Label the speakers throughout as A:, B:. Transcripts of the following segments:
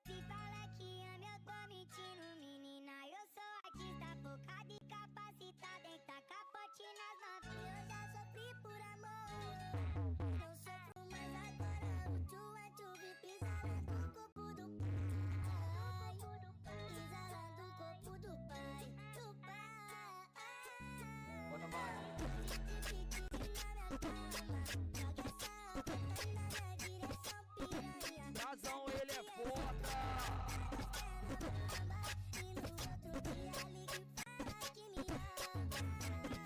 A: Se fala que ama, eu tô mentindo, menina. Eu sou artista focada e capacitada em tacar pote nas novinhas. Eu já sofri por amor, não sofro mais agora. O tchu pisa lá no corpo do pai, pisa lá no corpo do pai, do pai.
B: Bota mais. Razão, ele é foda.
A: E no outro dia liga e fala que me ama.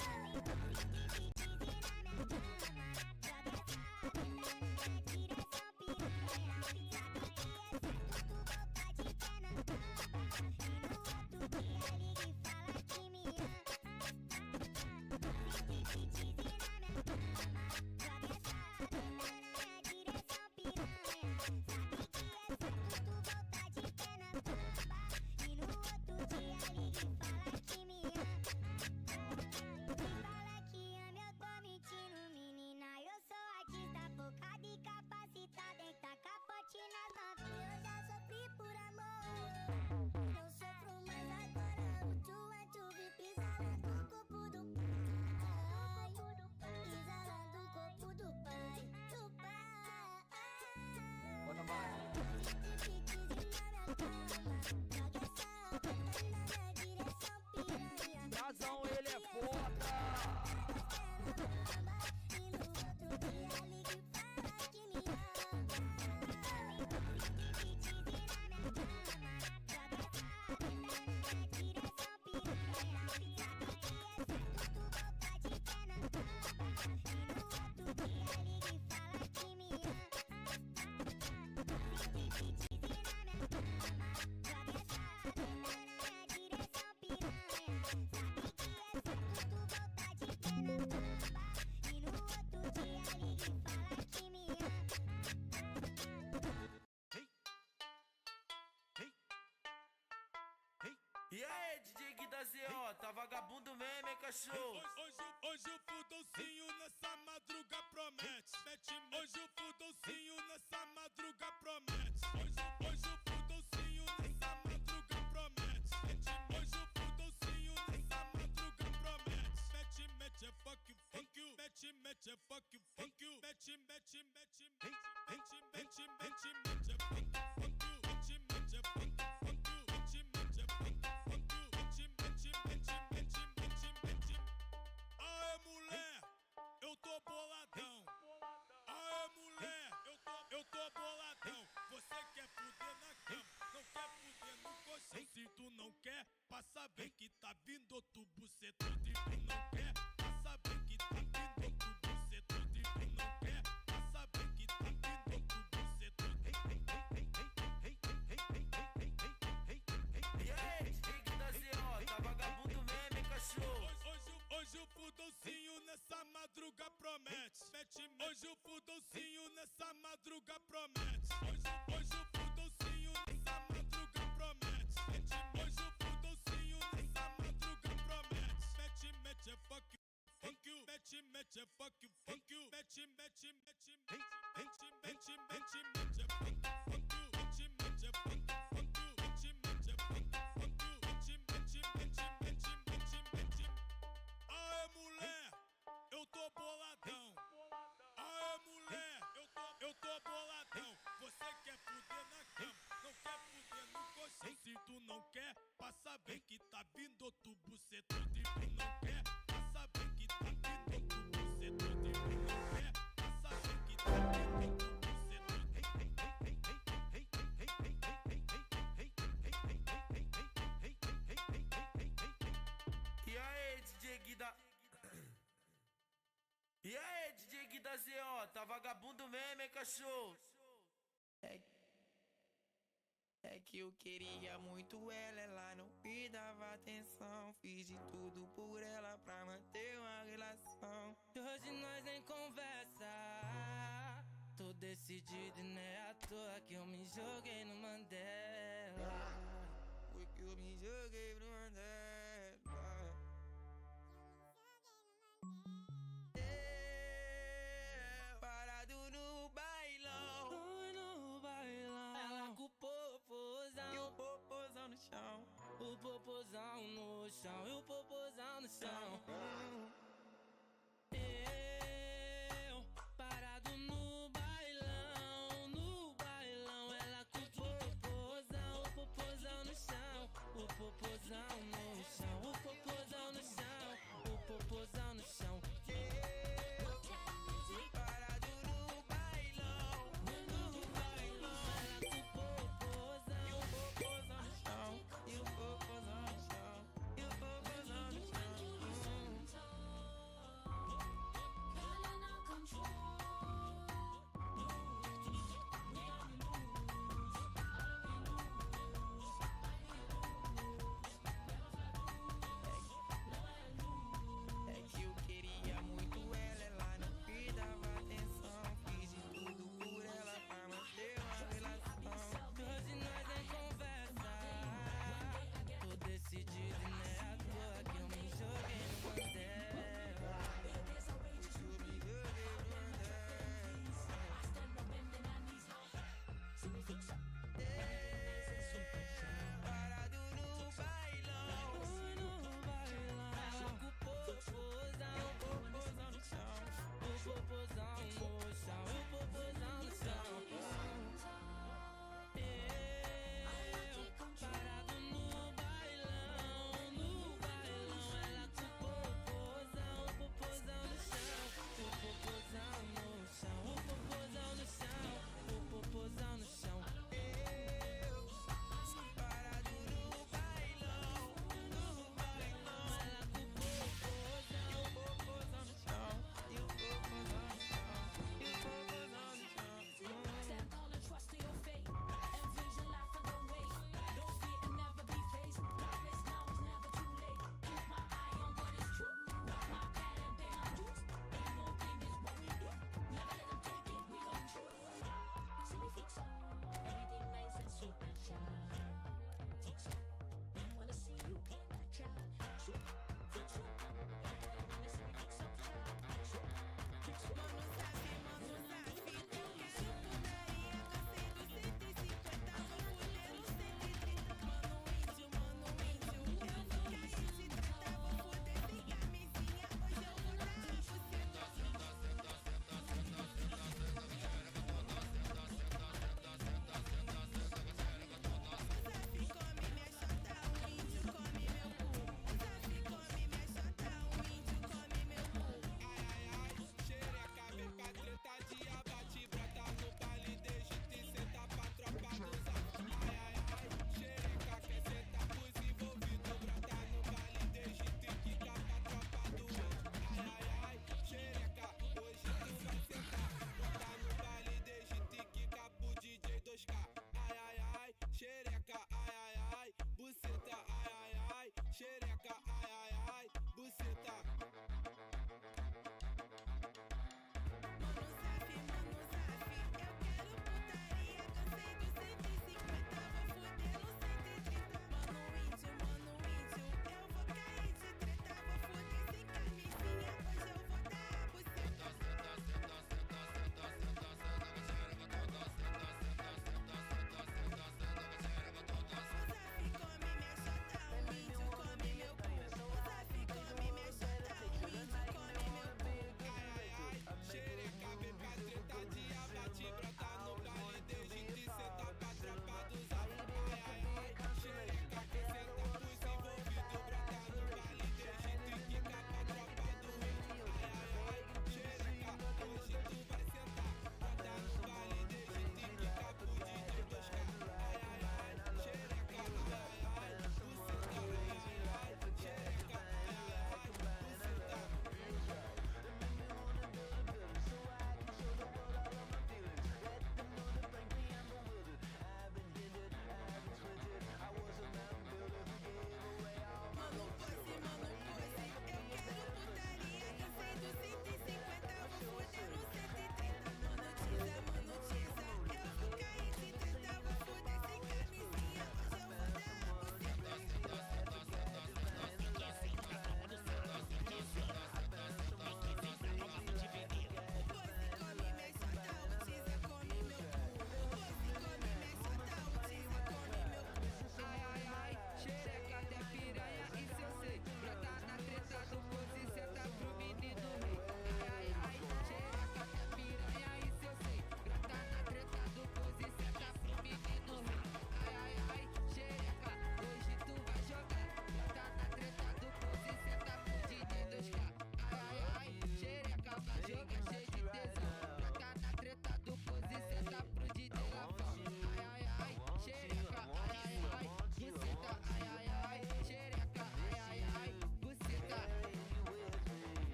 A: Na minha cama, joga essa bunda na minha direção, piranha. Sabe que é certo tu voltar de pé na cama. E no outro dia liga e fala que me ama. Na minha cama, joga essa bunda na minha direção, piranha. Sabe que é certo tu voltar de pé na cama. E no outro dia liga e fala que me ama. Se fala que ama, eu tô mentindo, menina. Eu sou artista focada e capacitada em tacar pote nas novinhas. Eu já sofri por amor, não sofro mais agora. O tchu pisa lá no corpo do pai, pisa lá no corpo do pai, do pai.
B: Bota mais. Razão, ele é foda.
A: E no outro dia liga e fala que me ama. Na minha cama, joga essa bunda na minha direção, piranha. Sabe que é certo tu voltar de pé na cama. E no outro dia liga e fala que me ama. Na minha cama, joga essa bunda na minha direção, piranha. Sabe que é certo tu voltar de pé na cama. E no outro dia liga e fala que me ama.
C: E aí, DJ Gui da ZO, tá vagabundo mesmo, hein, cachorro?
D: Hoje o fudolcinho nessa madruga promete. Hoje o fudolcinho nessa madruga promete. Hoje o fudolcinho nessa madruga promete. Hoje o fudolcinho nessa madruga promete. Mete é fuck you. Mete é fuck you. Mete é fuck you. Aê, mulher, eu tô boladão. Aê, mulher, eu tô boladão. Você quer fuder na cama, não quer fuder no colchão. Se tu não quer, passa bem que tá vindo outro bucetudo. E tu não quer, passa bem que tá vindo outro bucetudo. E tu não quer, passa bem que tá vindo outro bucetudo.
C: E aí, DJ Gui da ZO, tá vagabundo mesmo, hein, cachorro?
D: Hoje o fudolcinho nessa madruga promete. Hoje o fudolcinho nessa madruga promete. Hoje o fudolcinho nessa madruga promete. Hoje o fudolcinho nessa madruga promete. Mete é fuck you. Mete é fuck you. Mete é fuck you. Aê, mulher, eu tô boladão. Aê, mulher, eu tô boladão. Você quer fuder na cama, não quer fuder no colchão. Se tu não quer, passa bem que tá vindo outro bucetudo. E tu não quer, passa bem que tá vindo outro bucetudo.
C: tá vagabundo mesmo, hein, cachorro?
E: É que eu queria muito ela, ela não me dava atenção. Fiz de tudo por ela pra manter uma relação.
F: E hoje nós nem conversa. Tô decidido e não é à toa que eu me joguei no Mandela.
E: Foi que eu me joguei pro Mandela. Parado no bailão.
F: Oi, no bailão. Ela com o popozão.
E: E o popozão no chão.
F: O popozão no chão. E o popozão no chão. Eu, parado no bailão. No bailão. Ela com o popozão. O popozão no chão. O popozão no chão. O popozão no chão. O popozão no chão.
E: Parado no bailão.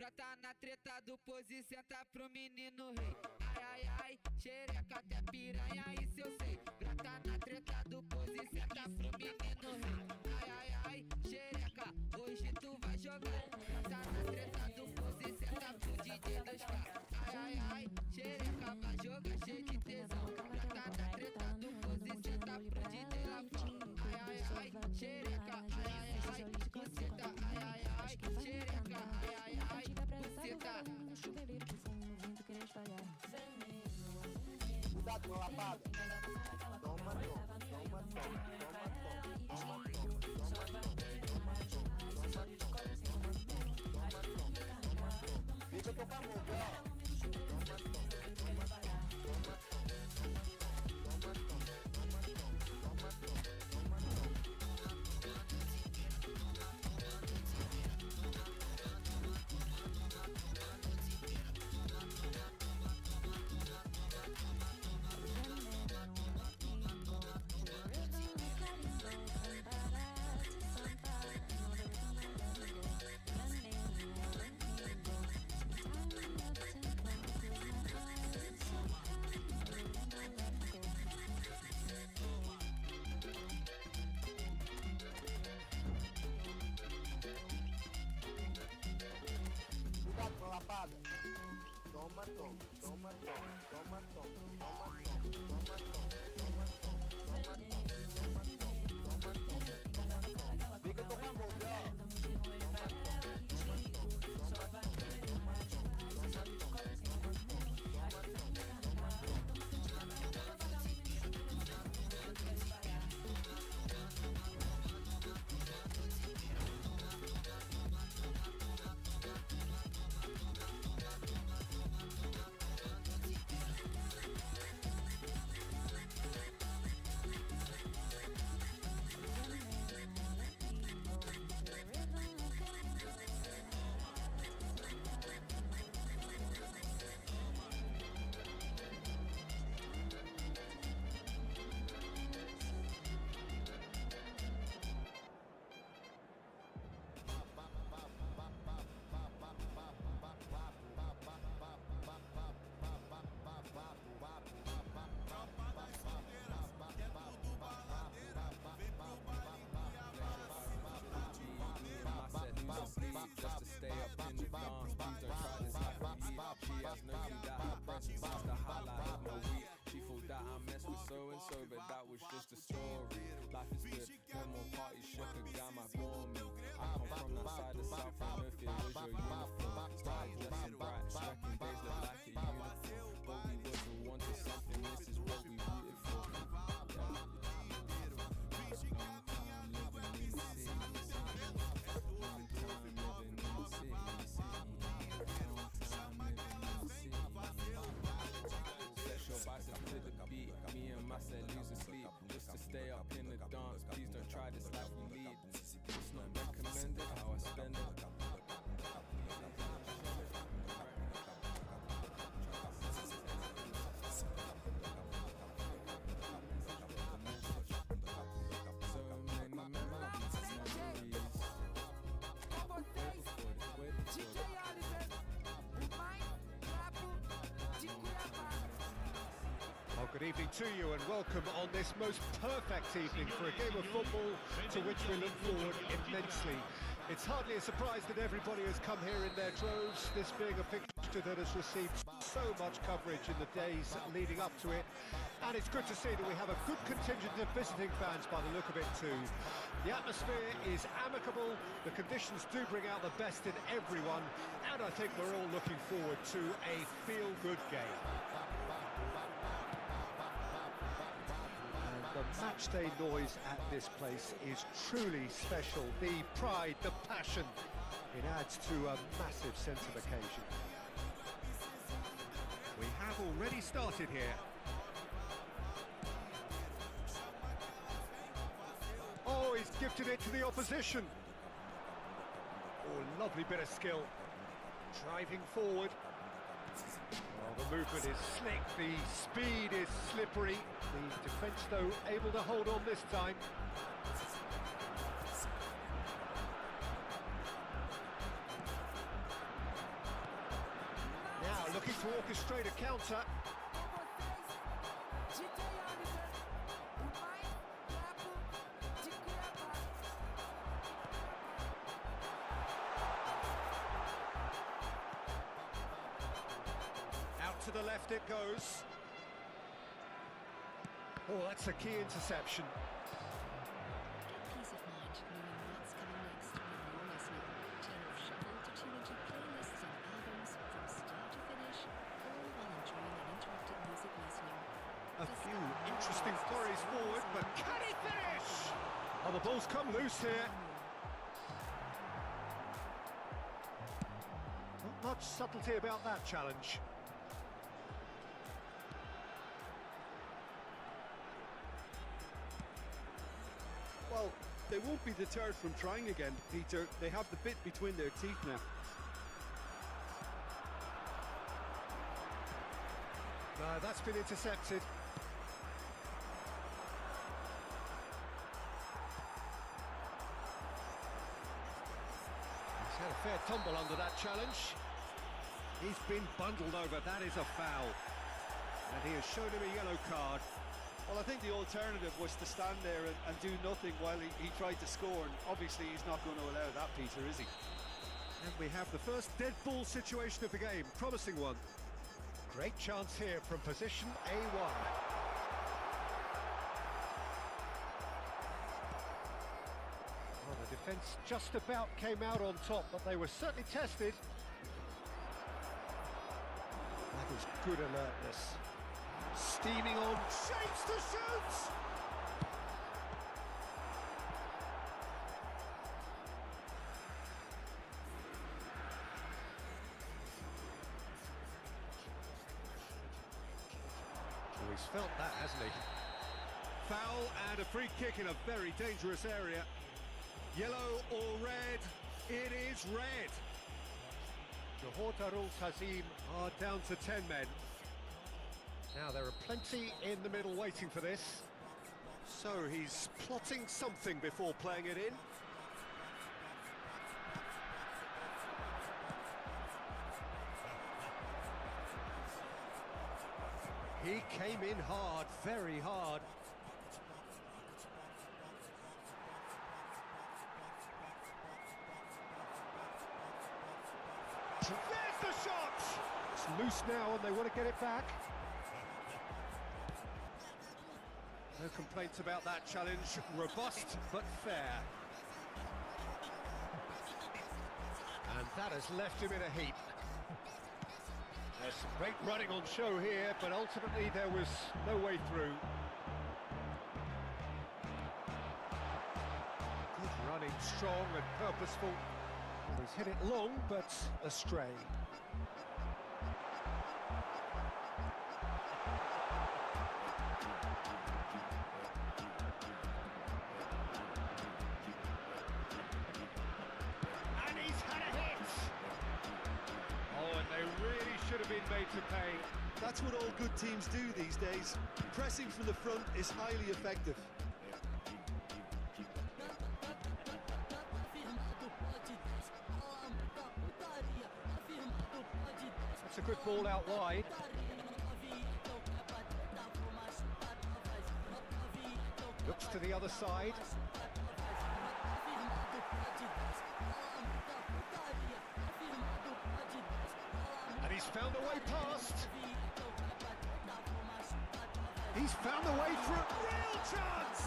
F: brota na treta do pose, senta pro menino rei. Ai, ai, ai, xereca até piranha, isso eu sei. Brota na treta do pose, senta pro menino rei. Ai, ai, ai, xereca, hoje tu vai jogar. Brota na treta do pose, senta pro DJ 2K. Ai, ai, ai, xereca, vai jogar cheio de tesão. Brota na treta do pose, senta pro DJ Lafão. Ai, ai, ai, xereca, ai, ai, ai, buceta, ai, ai, ai, xereca, ai, ai, ai, buceta.
A: Chuveirinho que fumo, vindo querer espalhar.
G: Cuidado com a lapada. Toma, toma, toma, toma, toma, fica com a mão, lapada. Toma, toma, toma, toma, toma, toma, toma, toma, toma, toma, fica com a mão,
H: just to stay up in the dance. Please don't try this life we lead. She has no clue that her breast is the highlight of my week. She thought that I messed with so and so, but that was just a story. Life is good, no more parties, shook a gamma bore me. I come from that side of South, and no fear was your uniform. Started dressing bright, striking days look like a unicorn. But we wasn't wanted something, this is what we rooted for. Bicep to the beat, me and myself losing sleep just to stay up in the dance. Please don't try this life we lead. It's not recommended how I spend it.
I: Good evening to you and welcome on this most perfect evening for a game of football to which we look forward immensely. It's hardly a surprise that everybody has come here in their droves, this being a fixture that has received so much coverage in the days leading up to it. And it's good to see that we have a good contingent of visiting fans by the look of it too. The atmosphere is amicable, the conditions do bring out the best in everyone, and I think we're all looking forward to a feel-good game. The matchday noise at this place is truly special. The pride, the passion, it adds to a massive sense of occasion. We have already started here. Oh, he's gifted it to the opposition. Oh, lovely bit of skill. Driving forward. Well, the movement is slick, the speed is slippery. The defence, though, able to hold on this time. straight a counter. Out to the left it goes. Oh, that's a key interception.
J: Peace of mind knowing what's coming next when you're listening. Turn off shuffle to tune into playlists and albums from start to finish, all while enjoying uninterrupted music listening.
I: A few interesting flurries forward, but can he finish? Oh, the ball's come loose here. Not much subtlety about that challenge.
K: Well, they won't be deterred from trying again, Peter. They have the bit between their teeth now.
I: No, that's been intercepted. He's had a fair tumble under that challenge. He's been bundled over. That is a foul. And he has shown him a yellow card.
K: Well, I think the alternative was to stand there and do nothing while he tried to score, and obviously he's not going to allow that, Peter, is he?
I: And we have the first dead ball situation of the game, promising one. Great chance here from position A1. Well, the defence just about came out on top, but they were certainly tested. That is good alertness. Steaming on, shapes to shoot! Oh, he's felt that, hasn't he? Foul and a free kick in a very dangerous area. Yellow or red? It is red. Johor Darul Ta'zim are down to 10 men. Now, there are plenty in the middle waiting for this. So he's plotting something before playing it in. He came in hard, very hard. There's the shot! It's loose now and they want to get it back. No complaints about that challenge. Robust, but fair. And that has left him in a heap. There's some great running on show here, but ultimately there was no way through. Good running, strong and purposeful. He's hit it long, but astray. Should have been made to pay.
K: That's what all good teams do these days. Pressing from the front is highly effective.
I: That's a good ball out wide. Looks to the other side. He's found a way past. He's found a way through. Real chance!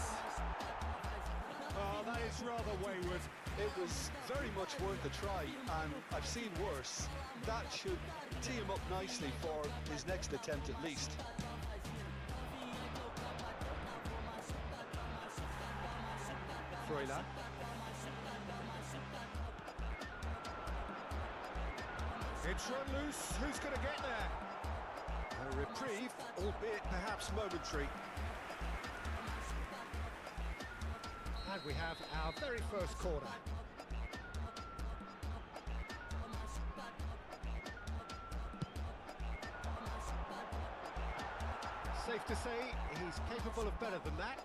I: Oh, that is rather wayward.
K: It was very much worth a try, and I've seen worse. That should tee him up nicely for his next attempt at least.
I: Froilan. It's run loose. Who's going to get there? A reprieve, albeit perhaps momentary. And we have our very first corner. Safe to say he's capable of better than that.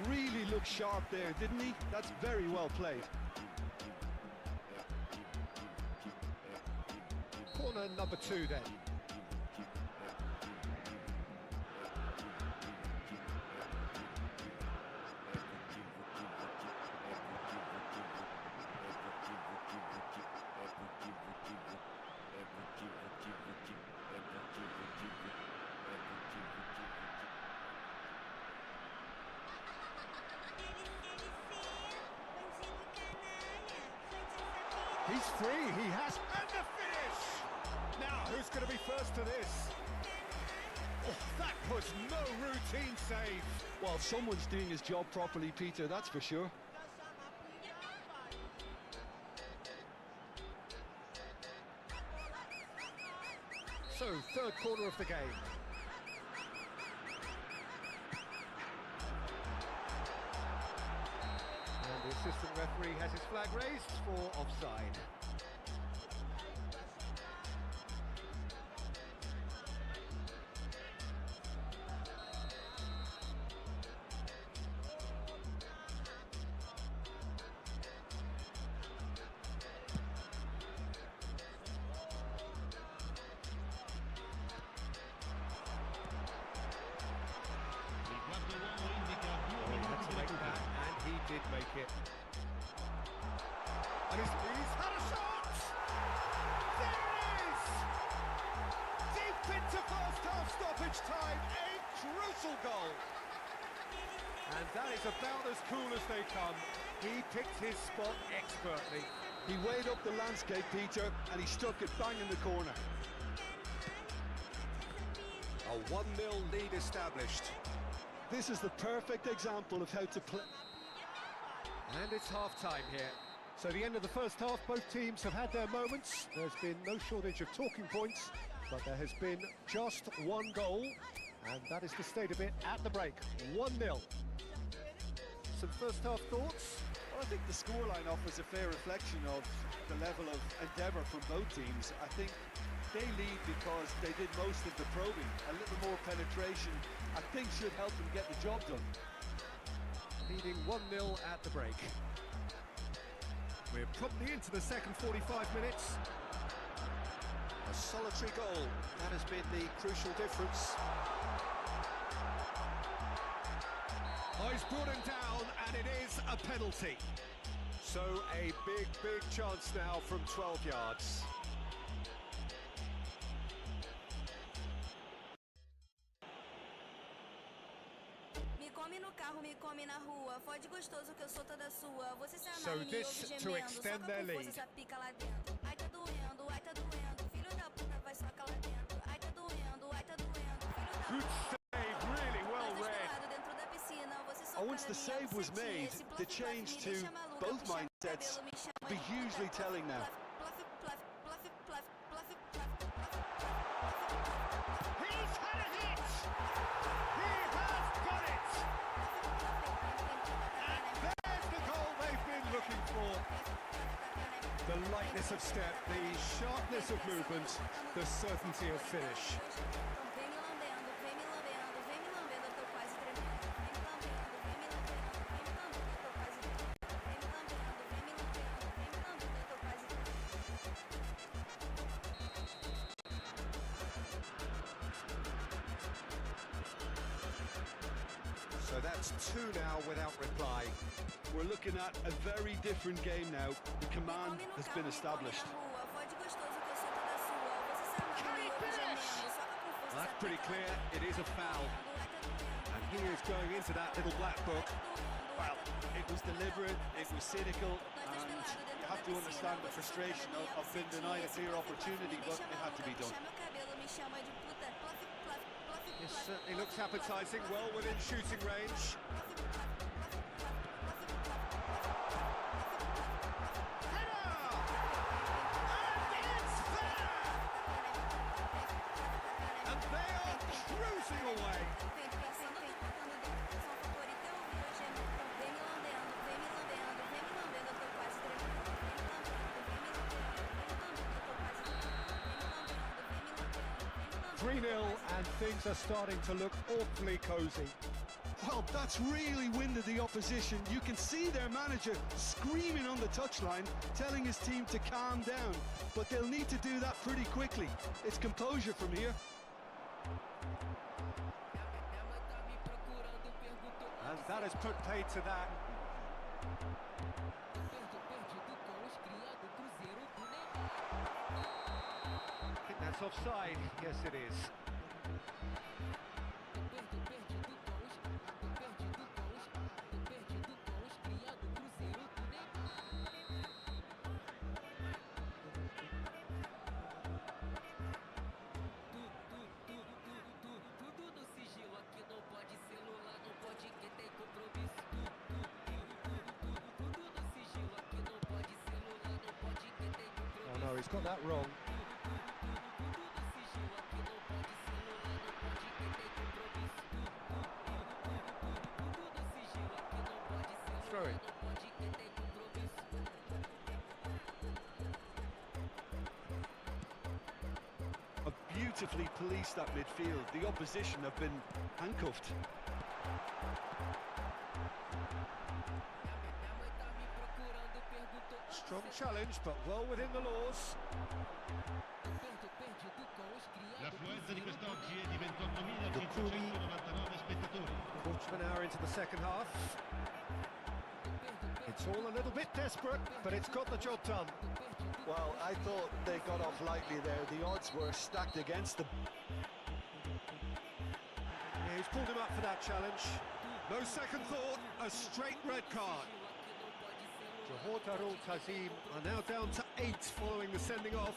K: really looked sharp there, didn't he? That's very well played.
I: Corner number 2 then. He's free, he has, and the finish! Now, who's going to be first to this? Oh, that was no routine save.
K: Well, someone's doing his job properly, Peter, that's for sure.
I: So, third corner of the game. And the assistant referee has his flag raised for offside. Did make it. And he's had a shot! There it is! Deep into first half stoppage time, a crucial goal! And that is about as cool as they come. He picked his spot expertly.
K: He weighed up the landscape, Peter, and he stuck it bang in the corner.
I: A 1-0 lead established.
K: This is the perfect example of how to play.
I: And it's half-time here. So the end of the first half, both teams have had their moments. There's been no shortage of talking points, but there has been just one goal, and that is the state of it at the break. 1-0. Some first half thoughts?
K: Well, I think the scoreline offers a fair reflection of the level of endeavour from both teams. I think they lead because they did most of the probing. A little more penetration, I think, should help them get the job done.
I: Leading 1-0 at the break. We're promptly into the second 45 minutes. A solitary goal. That has been the crucial difference. Oh, he's brought him down, and it is a penalty. So a big chance now from 12 yards. So this to extend their lead. Good save, really well read.
K: Oh, once the save was made, the change to both mindsets will be hugely telling now.
I: He's had a hit! He has got it! And there's the goal they've been looking for. The lightness of step, the sharpness of movement, the certainty of finish. So that's 2 now without reply.
K: We're looking at a very different game now. The command has been established.
I: Can he finish? Well, that's pretty clear. It is a foul. And he is going into that little black book.
K: Well, it was deliberate, it was cynical, and you have to understand the frustration of being denied a clear opportunity, but it had to be done.
I: It certainly looks appetising, well within shooting range. And things are starting to look awfully cosy.
K: Well, that's really winded the opposition. You can see their manager screaming on the touchline, telling his team to calm down. But they'll need to do that pretty quickly. It's composure from here.
I: And that has put paid to that. I think that's offside. Yes, it is. Oh no, he's got that wrong. Throw it.
K: Beautifully policed that midfield. The opposition have been handcuffed.
I: Strong challenge, but well within the laws.
L: L'affluenza di quest'oggi è di 28.599 spettatori.
I: Quarter of an hour into the second half. It's all a little bit desperate, but it's got the job done.
K: Well, I thought they got off lightly there. The odds were stacked against them.
I: Yeah, he's pulled him up for that challenge. No second thought, a straight red card. Johor Darul Tazim are now down to 8 following the sending off.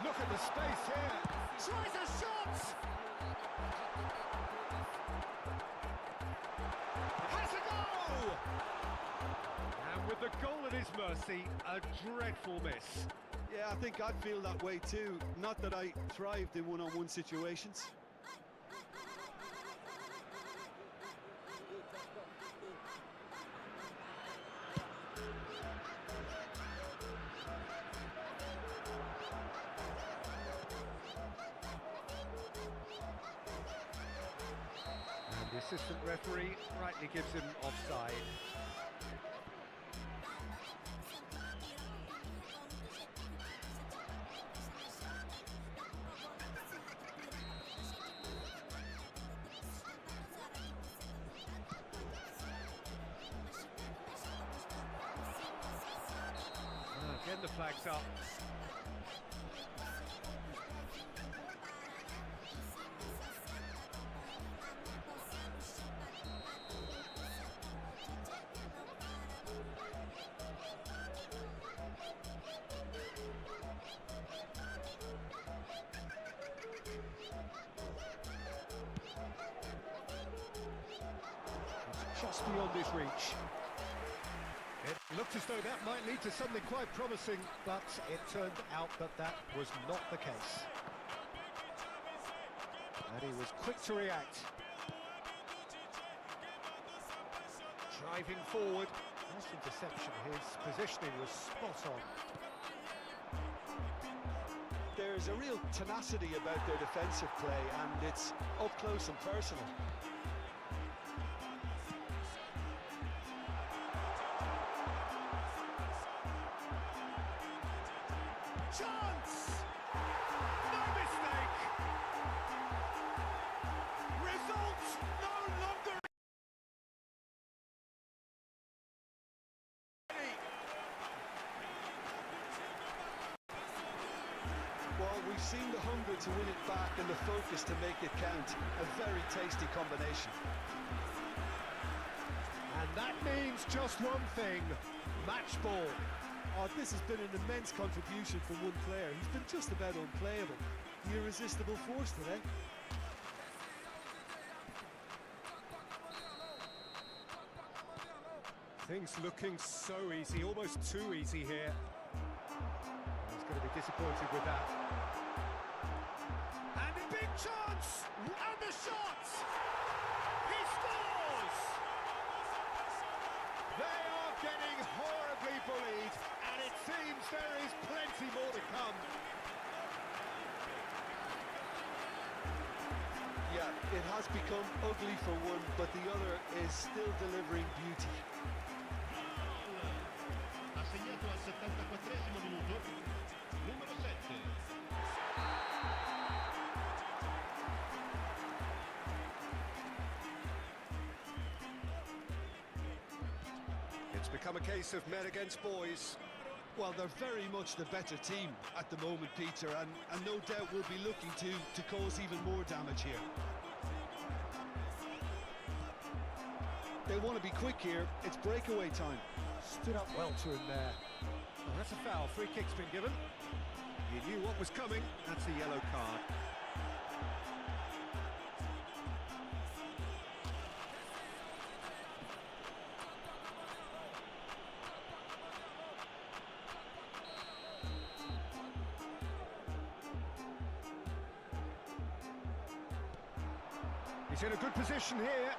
I: Look at the space here. Tries a shot! Has a goal! And with the goal at his mercy, a dreadful miss.
K: Yeah, I think I'd feel that way too. Not that I thrived in one-on-one situations.
I: And the assistant referee rightly gives him offside. Again the flag's up. It's just beyond his reach. It looked as though that might lead to something quite promising, but it turned out that that was not the case. And he was quick to react. Driving forward, nice interception. His positioning was spot on.
K: There's a real tenacity about their defensive play, and it's up close and personal.
I: Chance! No mistake! Result no longer ready.
K: Well, we've seen the hunger to win it back and the focus to make it count. A very tasty combination.
I: And that means just one thing, match ball.
K: Oh, this has been an immense contribution from one player. He's been just about unplayable. The irresistible force today.
I: Things looking so easy, almost too easy here. He's going to be disappointed with that. And a big chance! And the shot! He scores! They are getting horribly Beautifully bullied, and it seems there is plenty more to come.
K: Yeah, it has become ugly for one, but the other is still delivering beauty.
L: Ha segnato al 74esimo minuto, numero 7.
I: It's become a case of men against boys.
K: Well, they're very much the better team at the moment, Peter, and no doubt will be looking to cause even more damage here. They want to be quick here. It's breakaway time.
I: Stood up well to him there. Well, that's a foul. Free kick's been given. He knew what was coming. That's a yellow card. He's in a good position here.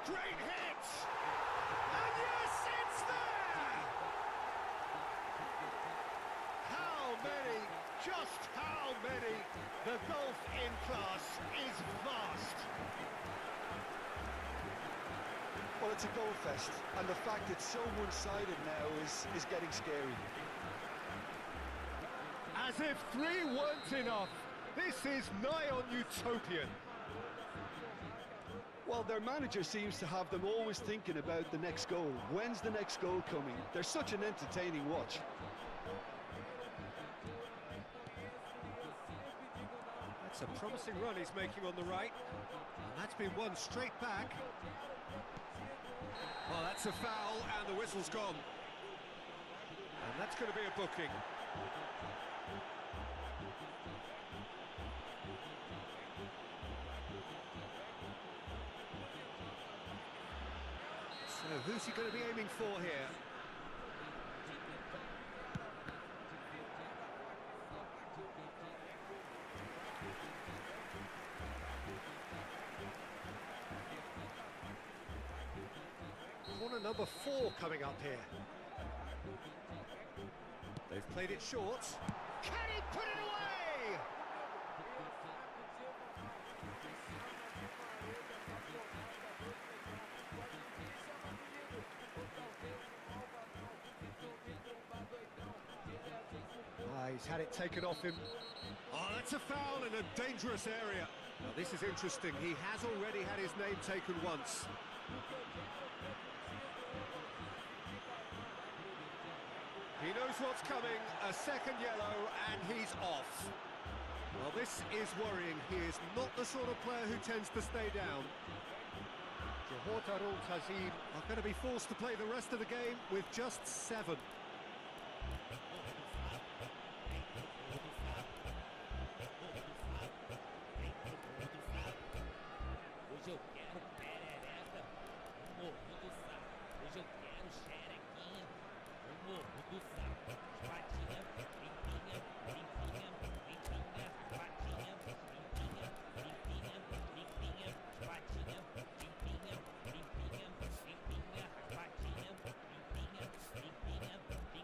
I: Great hit! And yes, it's there! How many? Just how many? The gulf in class is vast.
K: Well, it's a goal fest, and the fact it's so one-sided now is getting scary.
I: As if 3 weren't enough. This is nigh on utopian.
K: Well, their manager seems to have them always thinking about the next goal. When's the next goal coming? They're such an entertaining watch.
I: That's a promising run he's making on the right. And that's been won straight back. Well, that's a foul, and the whistle's gone. And that's going to be a booking. So who's he going to be aiming for here? Corner number 4 coming up here. They've played it short. Can he put it away? He's had it taken off him. Oh, that's a foul in a dangerous area. Now, this is interesting. He has already had his name taken once. He knows what's coming. A second yellow, and he's off. Well, this is worrying. He is not the sort of player who tends to stay down. Johor Darul Ta'zim are going to be forced to play the rest of the game with just 7.
F: Hoje eu quero perereca, o morro do saco. Hoje eu quero xerequinha, o morro do saco. Patinha, limpinha, limpinha, limpinha, patinha, limpinha, limpinha, limpinha, patinha, limpinha, limpinha, limpinha, patinha, limpinha, limpinha, limpinha.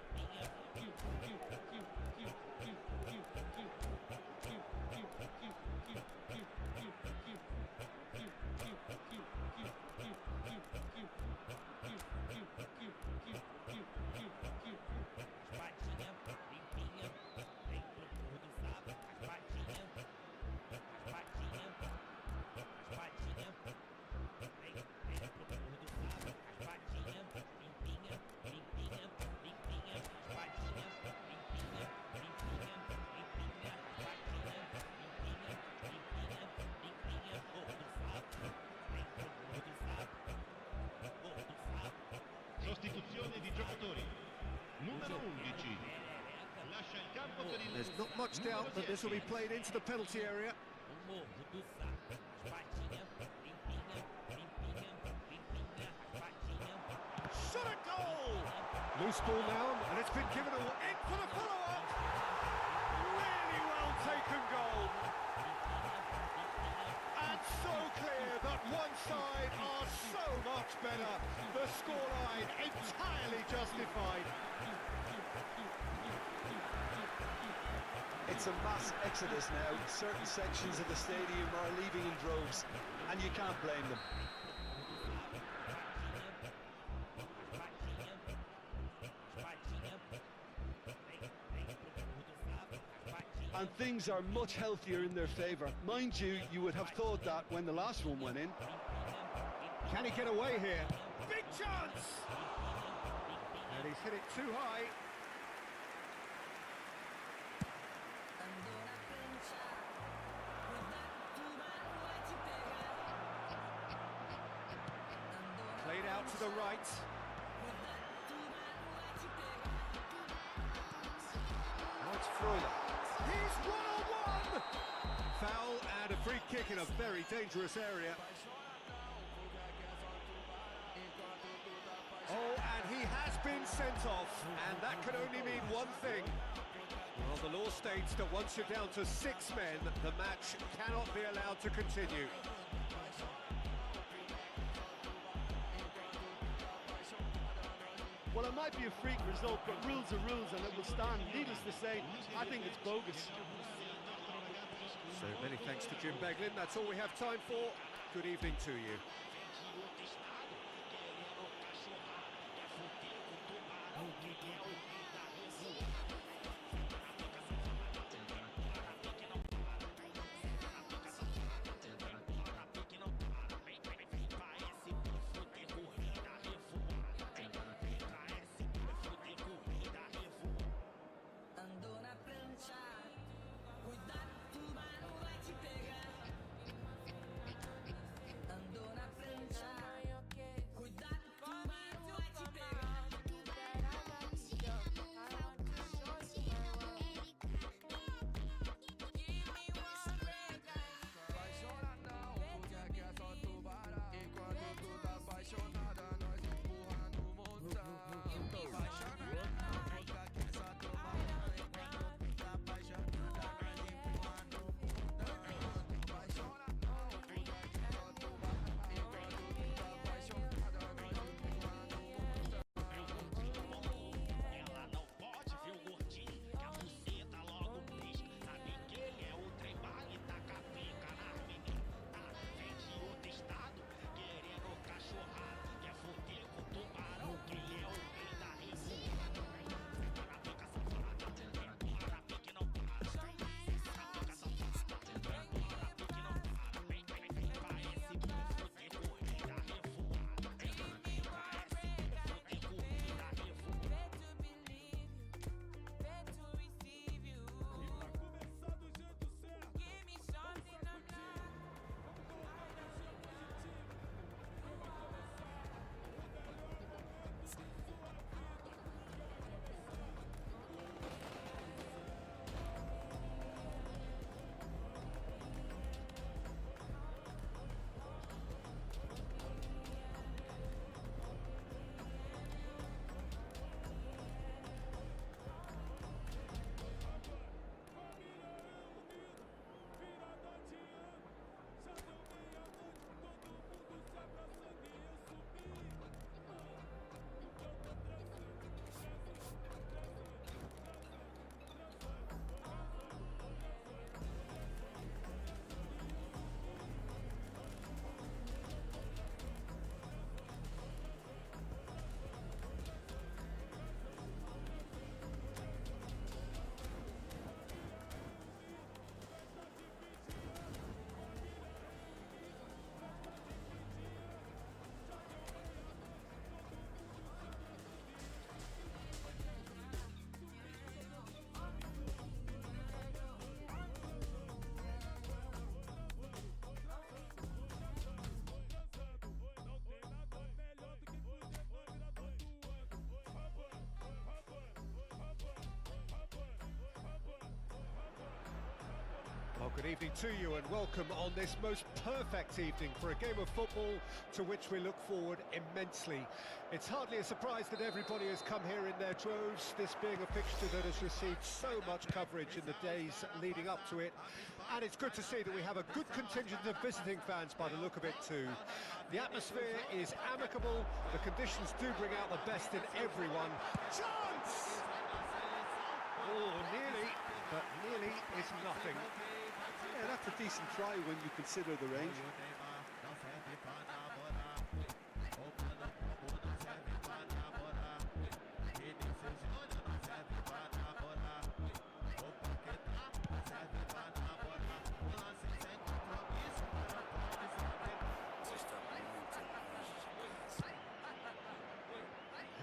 L: Sostituzione di giocatori. Numero 11. Lascia il campo per il
I: There's not much doubt that this will be played into the penalty area. Shot a goal! Loose ball now, and it's been given away. In for the follow-up! Really well taken goal. And so clear that one side are so much better. The scoreline entirely justified.
K: It's a mass exodus now. Certain sections of the stadium are leaving in droves, and you can't blame them. And things are much healthier in their favour. Mind you, you would have thought that when the last one went in.
I: Can he get away here? Big chance! And he's hit it too high. Played out to the right.
K: Now it's Freuler.
I: He's one-on-one! Foul and a free kick in a very dangerous area. Oh, and he has been sent off, and that can only mean one thing. Well, the law states that once you're down to 6 men, the match cannot be allowed to continue.
K: Well, it might be a freak result, but rules are rules and it will stand. Needless to say, I think it's bogus.
I: So many thanks to Jim Beglin. That's all we have time for. Good evening to you. Good evening to you and welcome on this most perfect evening for a game of football to which we look forward immensely. It's hardly a surprise that everybody has come here in their droves, this being a fixture that has received so much coverage in the days leading up to it. And it's good to see that we have a good contingent of visiting fans by the look of it too. The atmosphere is amicable, the conditions do bring out the best in everyone. Chance! Oh, nearly, but nearly is nothing.
K: Yeah, that's a decent try when you consider the range.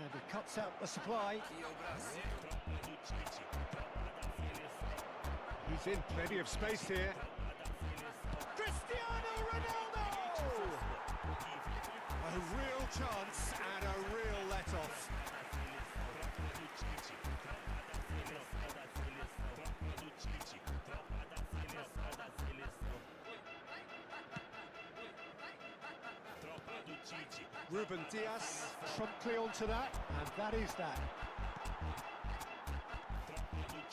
I: And he cuts out the supply. He's in plenty of space here. Cristiano Ronaldo! A real chance and a real let-off. Ruben Dias promptly onto that, and that is that.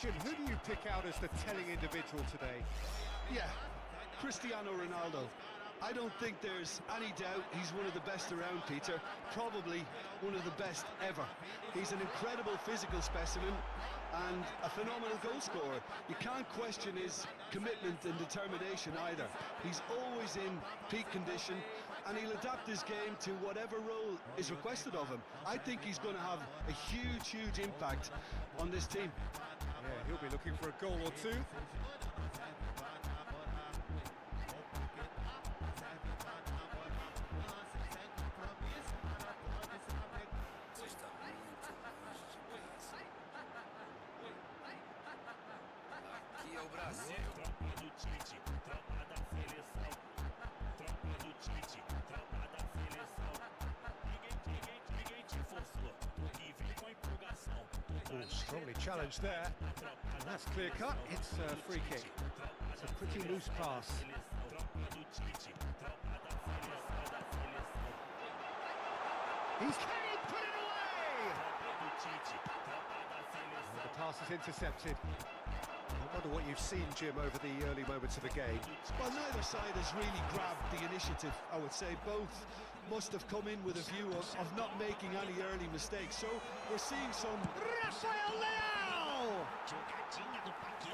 I: Jim, who do you pick out as the telling individual today?
K: Yeah, Cristiano Ronaldo. I don't think there's any doubt he's one of the best around, Peter. Probably one of the best ever. He's an incredible physical specimen and a phenomenal goal scorer. You can't question his commitment and determination either. He's always in peak condition and he'll adapt his game to whatever role is requested of him. I think he's going to have a huge, huge impact on this team.
I: Yeah, he'll be looking for a goal or two. Strongly challenged there, and that's clear cut. It's a free kick. It's a pretty loose pass. Can he put it away? And the pass is intercepted. I wonder what you've seen, Jim, over the early moments of the game.
K: Well, neither side has really grabbed the initiative, I would say. Both must have come in with a view of not making any early mistakes. So we're seeing some...
I: Rafael Leao!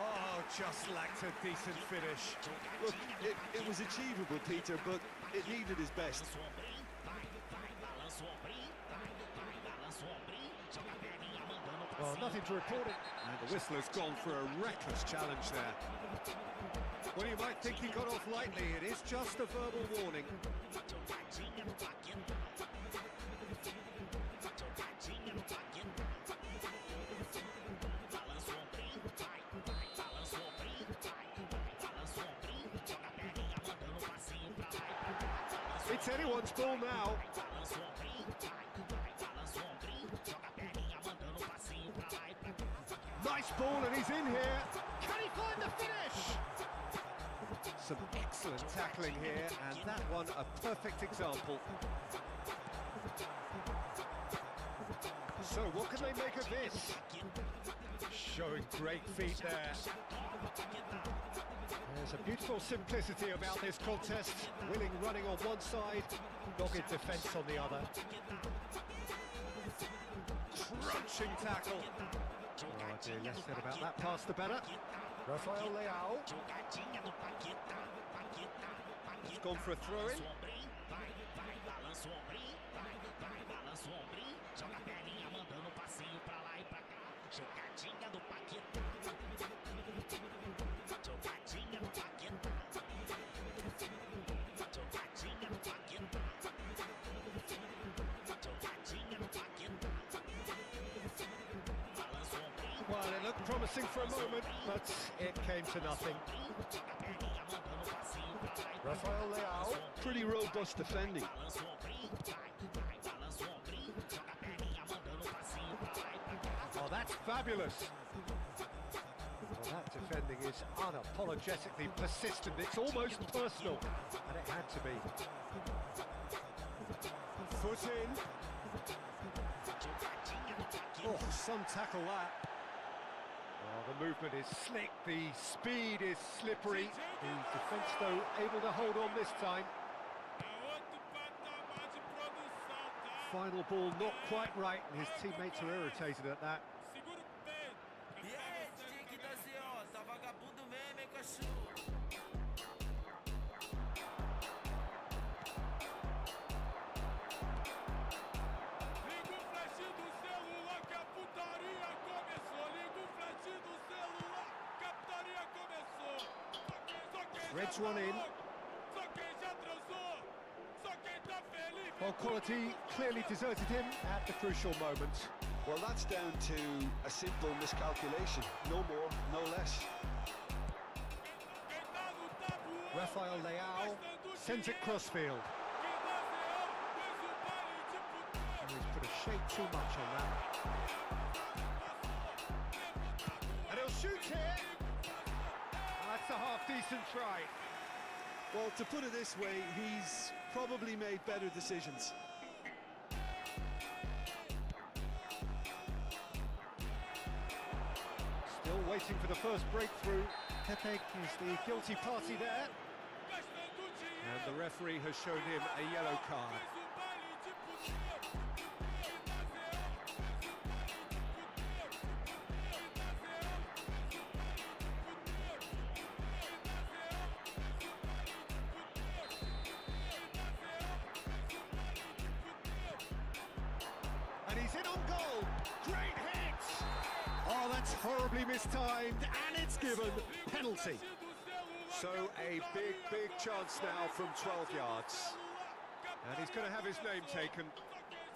I: Oh, just lacked a decent finish.
K: Look, it was achievable, Peter, but it needed his best.
I: Well, nothing to report it. And the whistle has gone for a reckless challenge there. Well, you might think he got off lightly. It is just a verbal warning. It's anyone's ball now. Nice ball, and he's in here. Can he find the finish? Some excellent tackling here, and that one a perfect example. So what can they make of this? Showing great feet there. There's a beautiful simplicity about this contest. Willing running on one side, dogged defence on the other. Crunching tackle. Oh dear, less said about that pass the better. Rafael Leao. He's gone for a throw-in. Well, it looked promising for a moment, but it came to nothing. Rafael Leao.
K: Pretty robust defending.
I: Oh, that's fabulous. Well, that defending is unapologetically persistent. It's almost personal, and it had to be. Foot in. Oh, some tackle that. Well, the movement is slick, the speed is slippery. The defence, though, able to hold on this time. Final ball not quite right, and his teammates are irritated at that.
C: E aí, DJ que da ZO, tá vagabundo mesmo, hein, cachorro?
D: Liga o flash do celular que a putaria começou. Liga o flash do celular que a putaria começou. Só quem
I: Threads one in.
D: Só quem já transou. Só quem tá feliz.
I: Well, quality clearly deserted him at the crucial moment.
K: Well, that's down to a simple miscalculation. No more, no less.
I: Rafael Leao sends it crossfield. And he's put a shade too much on that. And he'll shoot here. That's a half-decent try.
K: Well, to put it this way, he's probably made better decisions.
I: Still waiting for the first breakthrough. Pepe is the guilty party there. And the referee has shown him a yellow card. And he's in on goal. Great hit! Oh, that's horribly mistimed, and it's given. Penalty. So a big, big chance now from 12 yards. And he's going to have his name taken.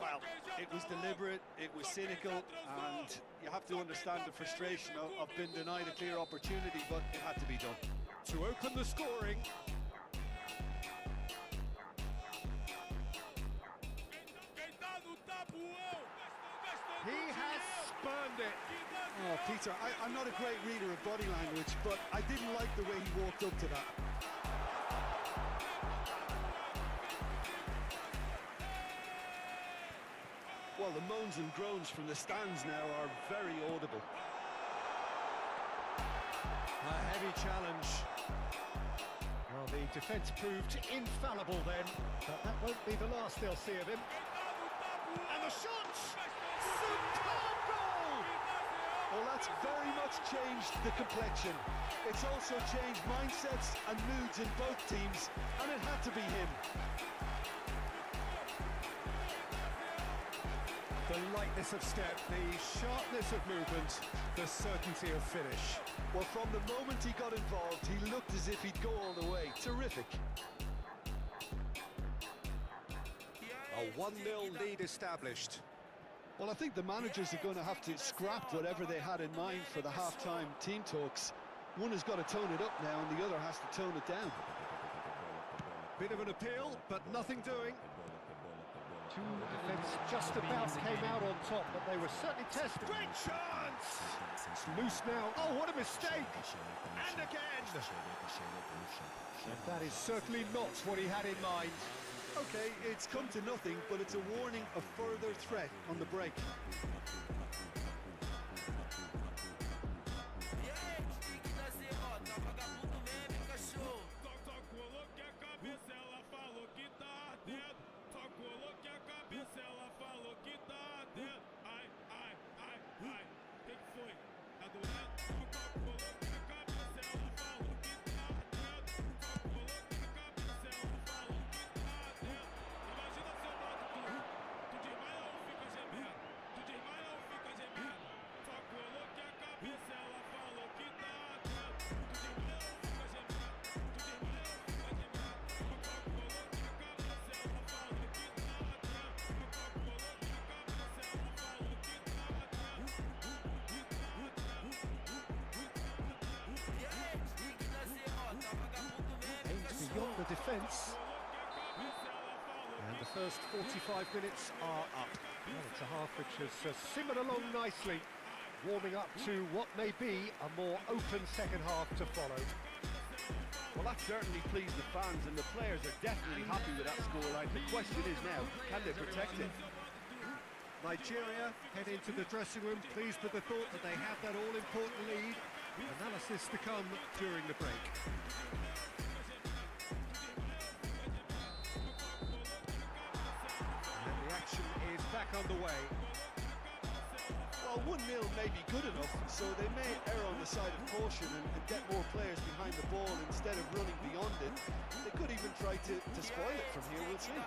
K: Well, it was deliberate, it was cynical, and you have to understand the frustration of being denied a clear opportunity, but it had to be done.
I: To open the scoring. He has spurned it.
K: Oh, Peter, I'm not a great reader of body language, but I didn't like the way he walked up to that. Well, the moans and groans from the stands now are very audible.
I: A heavy challenge. Well, the defence proved infallible then, but that won't be the last they'll see of him. And the shot! Superb goal!
K: Well, that's very much changed the complexion. It's also changed mindsets and moods in both teams, and it had to be him.
I: The lightness of step, the sharpness of movement, the certainty of finish.
K: Well, from the moment he got involved, he looked as if he'd go all the way. Terrific.
I: A 1-0 lead established.
K: Well, I think the managers are going to have to scrap whatever they had in mind for the half-time team talks. One has got to tone it up now, and the other has to tone it down.
I: Bit of an appeal, but nothing doing. Two defence just about came out on top, but they were certainly tested. Great chance! It's loose now. Oh, what a mistake! And again! And that is certainly not what he had in mind.
K: Okay, it's come to nothing, but it's a warning of further threat on the break.
I: Beyond the defence. And the first 45 minutes are up. Well, it's a half which has simmered along nicely. warming up to what may be a more open second half to follow.
K: Well, that certainly pleased the fans, and the players are definitely happy with that scoreline. The question is now, can they protect it?
I: Nigeria head into the dressing room pleased with the thought that they have that all-important lead. Analysis to come during the break. And the action is back underway.
K: Well, 1-0 may be good enough, so they may err on the side of caution and get more players behind the ball instead of running beyond it. They could even try to spoil it from here, we'll see.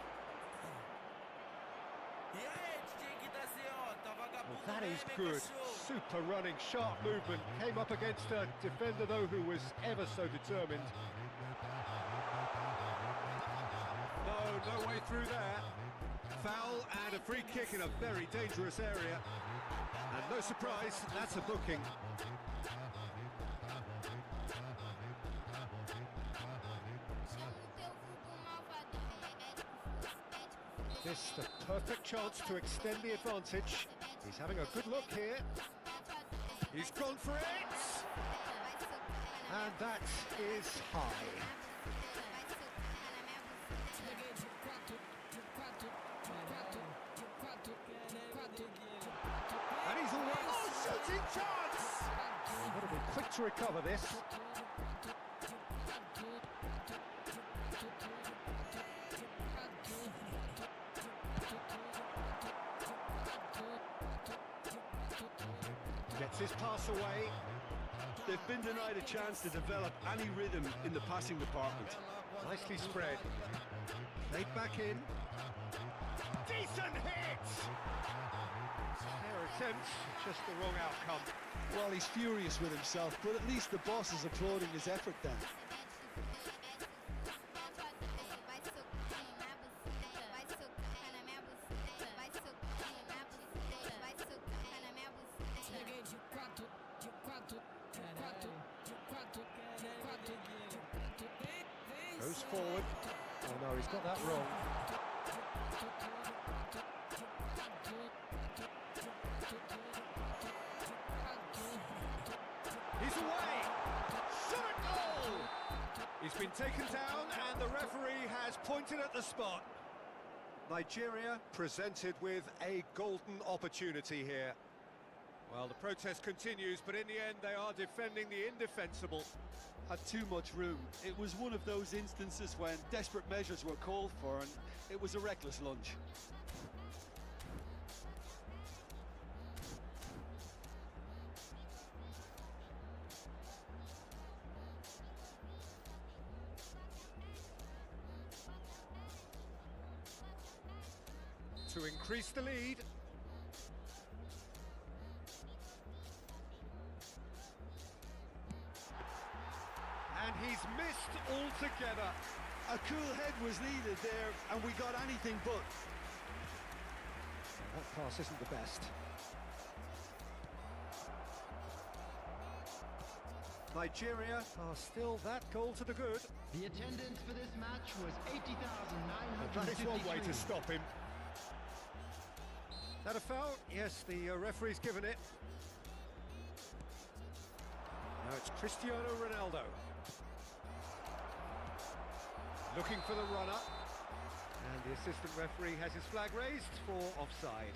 I: Well, that is good. Super running, sharp movement. Came up against a defender, though, who was ever so determined. No way through there. Foul and a free kick in a very dangerous area. And no surprise, that's a booking. This the perfect chance to extend the advantage. He's having a good look here. He's gone for it! And that is high. And he's away. Oh, shooting chance! Got to be quick to recover this. Gets his pass away.
K: They've been denied a chance to develop any rhythm in the passing department.
I: Nicely spread. Played back in. Decent hit! Their attempt, just the wrong outcome.
K: Well, he's furious with himself, but at least the boss is applauding his effort then.
I: Goes forward. Oh no, he's got that wrong. He's away! Shot! Goal! He's been taken down and the referee has pointed at the spot. Nigeria presented with a golden opportunity here. Well, the protest continues, but in the end they are defending the indefensible.
K: Had too much room. It was one of those instances when desperate measures were called for and it was a reckless lunge.
I: To increase the lead. And he's missed altogether.
K: A cool head was needed there, and we got anything but.
I: That pass isn't the best. Nigeria are still that goal to the good.
M: The attendance for this match was 80,953.
I: That is one way to stop him. That a foul? Yes, the referee's given it. Now it's Cristiano Ronaldo. Looking for the runner. And the assistant referee has his flag raised for offside.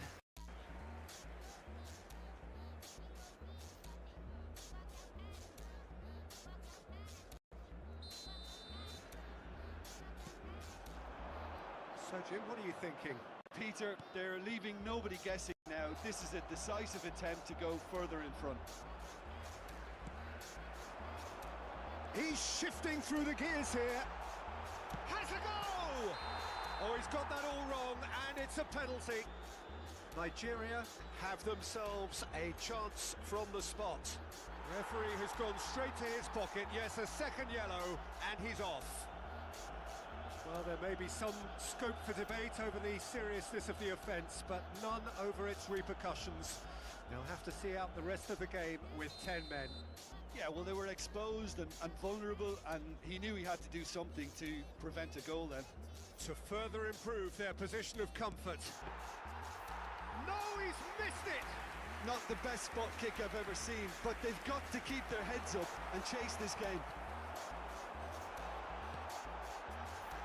I: So, Jim, what are you thinking?
K: Peter, they're leaving nobody guessing now. This is a decisive attempt to go further in front.
I: He's shifting through the gears here. Has a goal! Oh, he's got that all wrong, and it's a penalty. Nigeria have themselves a chance from the spot. Referee has gone straight to his pocket. Yes, a second yellow, and he's off. Well, there may be some scope for debate over the seriousness of the offence, but none over its repercussions. They'll have to see out the rest of the game with 10 men.
K: Yeah, well, they were exposed and vulnerable, and he knew he had to do something to prevent a goal then.
I: To further improve their position of comfort. No, he's missed it!
K: not the best spot kick I've ever seen, but they've got to keep their heads up and chase this game.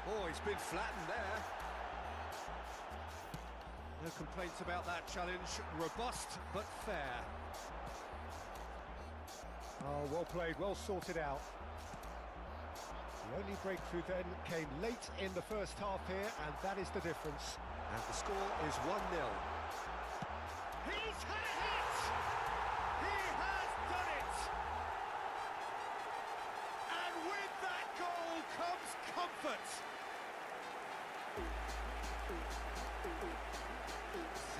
I: Oh, he's been flattened there. No complaints about that challenge. Robust, but fair. Oh, well played, well sorted out. The only breakthrough then came late in the first half here, and that is the difference. And the score is 1-0. He's had a hit! He has done it! And with that goal comes comfort!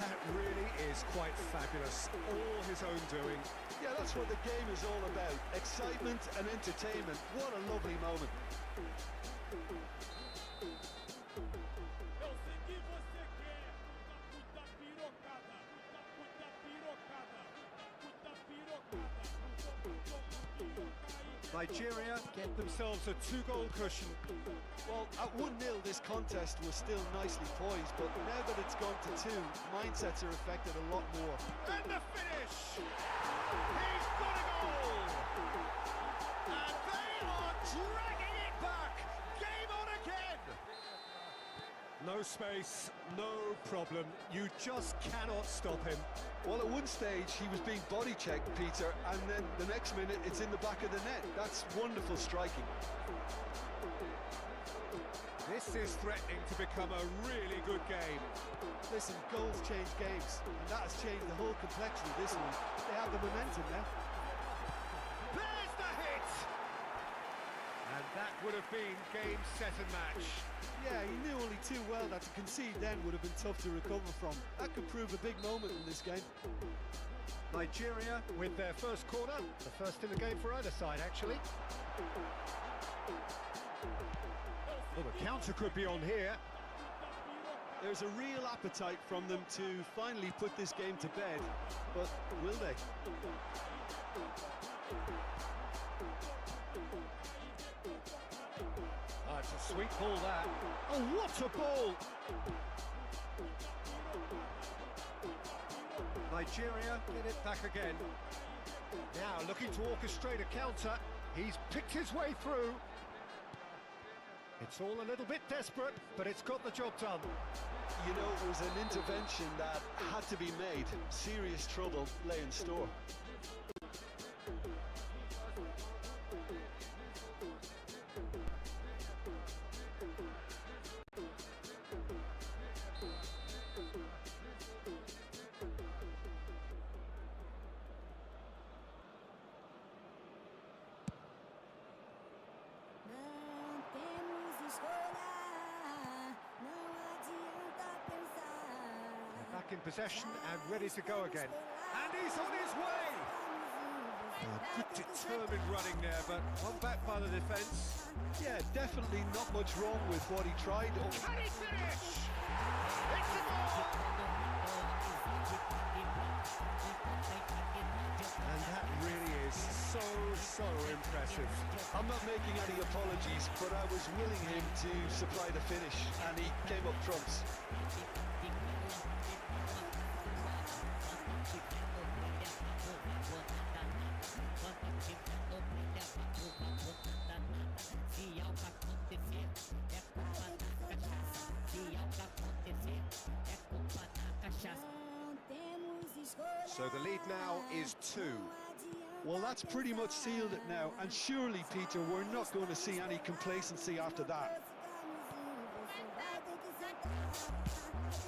I: That really is quite fabulous. All his own doing.
K: Yeah, that's what the game is all about. Excitement and entertainment. What a lovely moment.
I: Nigeria get themselves a 2-goal cushion.
K: Well, at 1-0 this contest was still nicely poised, but now that it's gone to 2, mindsets are affected a lot more.
I: And the finish! He's got a goal! And they are dragging it back! Game on again! No space, no problem. You just cannot stop him.
K: Well, at one stage he was being body checked, Peter, and then the next minute it's in the back of the net. That's wonderful striking.
I: This is threatening to become a really good game.
K: Listen, goals change games, and that has changed the whole complexion of this one. They have the momentum now.
I: There's the hit! And that would have been game, set and match.
K: Yeah, he knew only too well that to concede then would have been tough to recover from. That could prove a big moment in this game.
I: Nigeria with their first corner, the first in the game for either side, actually. Well, the counter could be on here.
K: There's a real appetite from them to finally put this game to bed, but will they?
I: It's a sweet ball, that. Oh, what a ball! Nigeria get it back again. Now looking to orchestrate a counter. He's picked his way through. It's all a little bit desperate, but it's got the job done.
K: You know, it was an intervention that had to be made. Serious trouble lay in store.
I: Back in possession and ready to go again. And he's on his way! Oh, good determined running there, but one back by the defence.
K: Yeah, definitely not much wrong with what he tried.
I: Can he finish? It's a goal! And that really is so impressive.
K: I'm not making any apologies, but I was willing him to supply the finish, and he came up trumps.
I: So the lead now is 2.
K: Well, that's pretty much sealed it now, and surely, Peter, we're not going to see any complacency after that.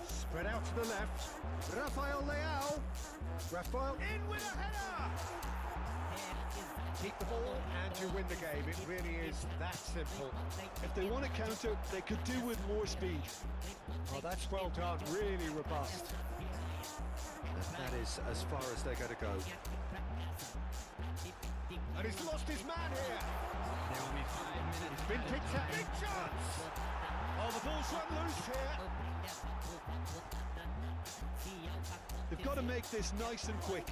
I: Spread out to the left. Rafael Leao. Rafael in with a header! Keep the ball and you win the game. It really is that simple.
K: If they want to counter, they could do with more speed.
I: Oh, that's well done. Really robust. And that is as far as they're going to go. And he's lost his man here. He's been picked up. Big chance. Oh, the ball's run loose here.
K: They've got to make this nice and quick.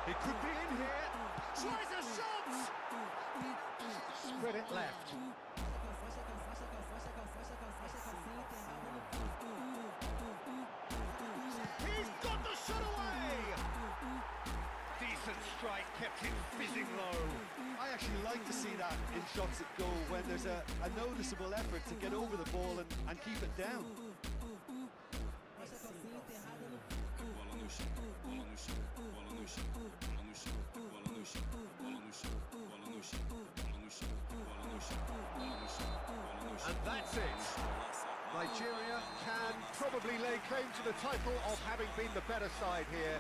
I: He could be in here. Tries a shot. Spread it left. kept it fizzing low.
K: I actually like to see that in shots at goal when there's a noticeable effort to get over the ball and keep it down.
I: And that's it. Nigeria can probably lay claim to the title of having been the better side here.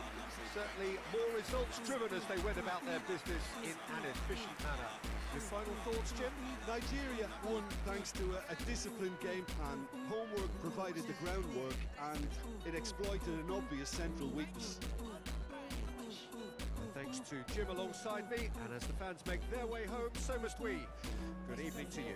I: Certainly more results driven as they went about their business in an efficient manner. Your final thoughts, Jim?
K: Nigeria won thanks to a disciplined game plan. Homework provided the groundwork and it exploited an obvious central weakness.
I: Thanks to Jim alongside me, and as the fans make their way home, so must we. Good evening to you.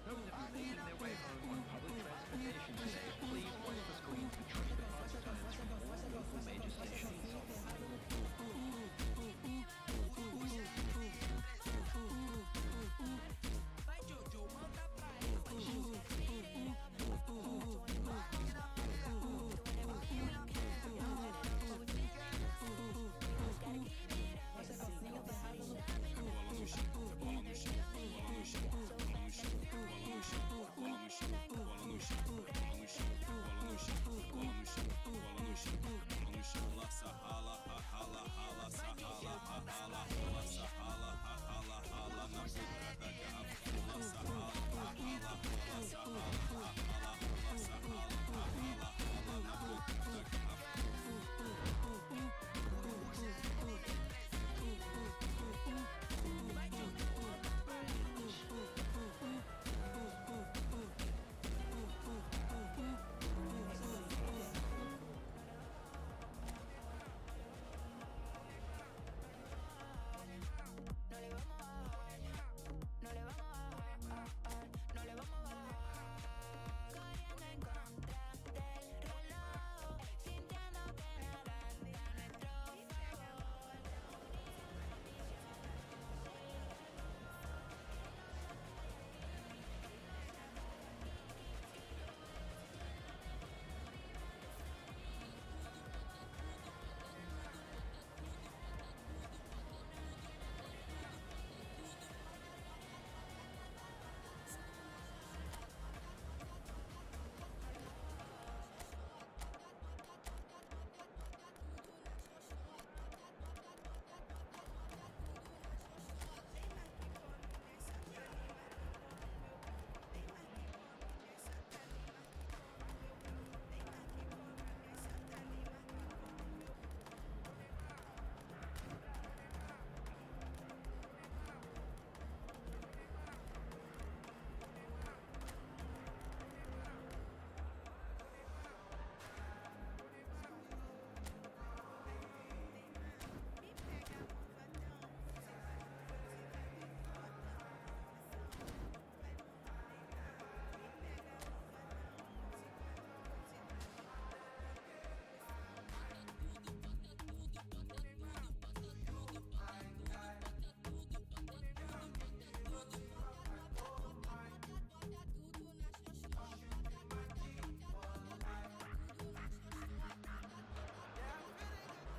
N: Those of you making their way home on public transportation today, please watch the screens for train departure times from all local major stations.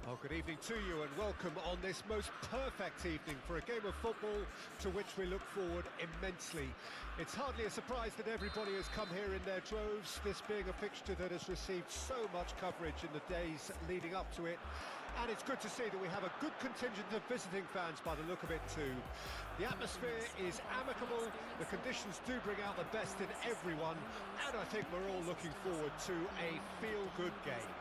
I: Well, good evening to you and welcome on this most perfect evening for a game of football to which we look forward immensely. It's hardly a surprise that everybody has come here in their droves, this being a fixture that has received so much coverage in the days leading up to it. And it's good to see that we have a good contingent of visiting fans by the look of it too. The atmosphere is amicable, the conditions do bring out the best in everyone, and I think we're all looking forward to a feel-good game.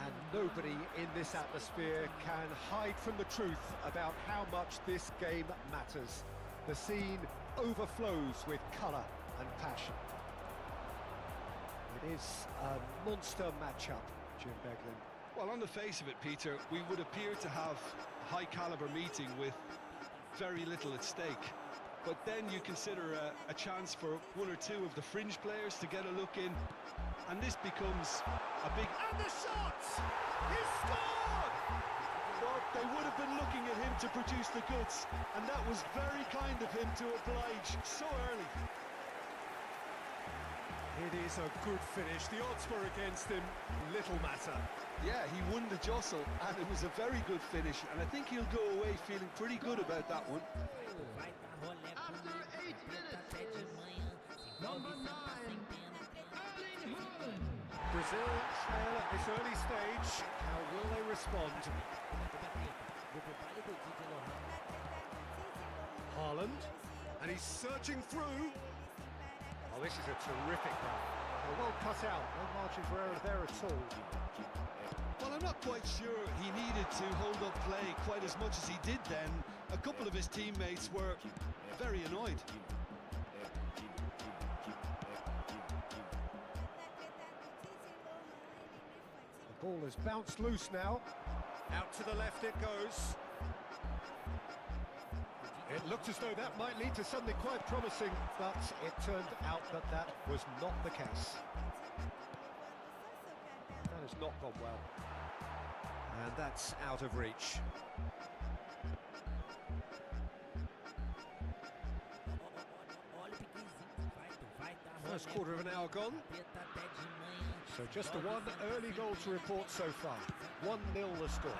I: And nobody in this atmosphere can hide from the truth about how much this game matters. The scene overflows with colour and passion. It is a monster matchup, Jim Beglin.
K: Well, on the face of it, Peter, we would appear to have a high-caliber meeting with very little at stake. But then you consider a chance for one or two of the fringe players to get a look in, and this becomes a big...
I: And the shot! He scored!
K: Well, they would have been looking at him to produce the goods, and that was very kind of him to oblige so early.
I: It is a good finish. The odds were against him. Little matter.
K: Yeah, he won the jostle, and it was a very good finish, and I think he'll go away feeling pretty good about that one.
M: After 8 minutes, number 9, Erling Haaland.
I: Brazil trail at this early stage. How will they respond? Haaland, and he's surging through. Oh, this is a terrific run. Well cut out, no margin for error there at all.
K: Well, I'm not quite sure he needed to hold up play quite as much as he did then. A couple of his teammates were very annoyed.
I: The ball has bounced loose now. Out to the left it goes. It looked as though that might lead to something quite promising, but it turned out that that was not the case. That has not gone well. And that's out of reach. First quarter of an hour gone. So just the one early goal to report so far. 1-0 the score.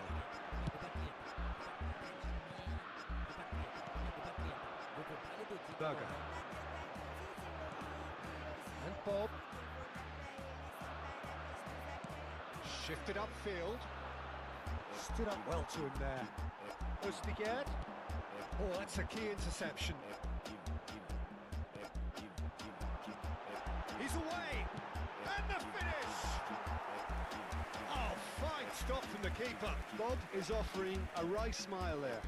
I: Berger. And Bob. Shifted upfield. Stood up well to him there. Østigard. Oh, that's a key interception. He's away. And the finish! Oh, fine stop from the keeper.
K: Bob is offering a wry smile there.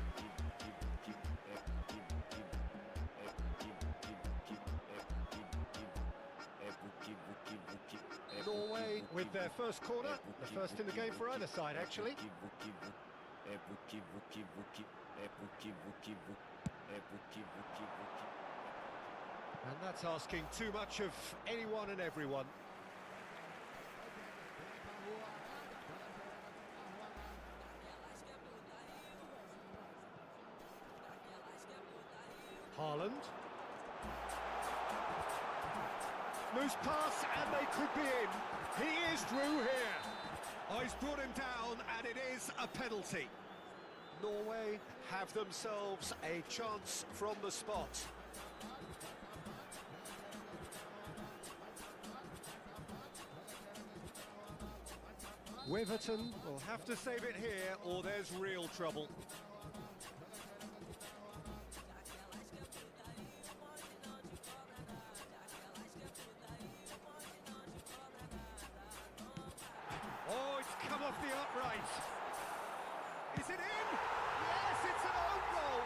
I: Norway with their first corner, the first in the game for either side actually. And that's asking too much of anyone and everyone. Haaland. Loose pass and they could be in. He is through here. Oh, he's brought him down and it is a penalty. Norway have themselves a chance from the spot. Wiverton will have to save it here or there's real trouble. Oh, it's come off the upright. Is it in? Yes, it's an own goal.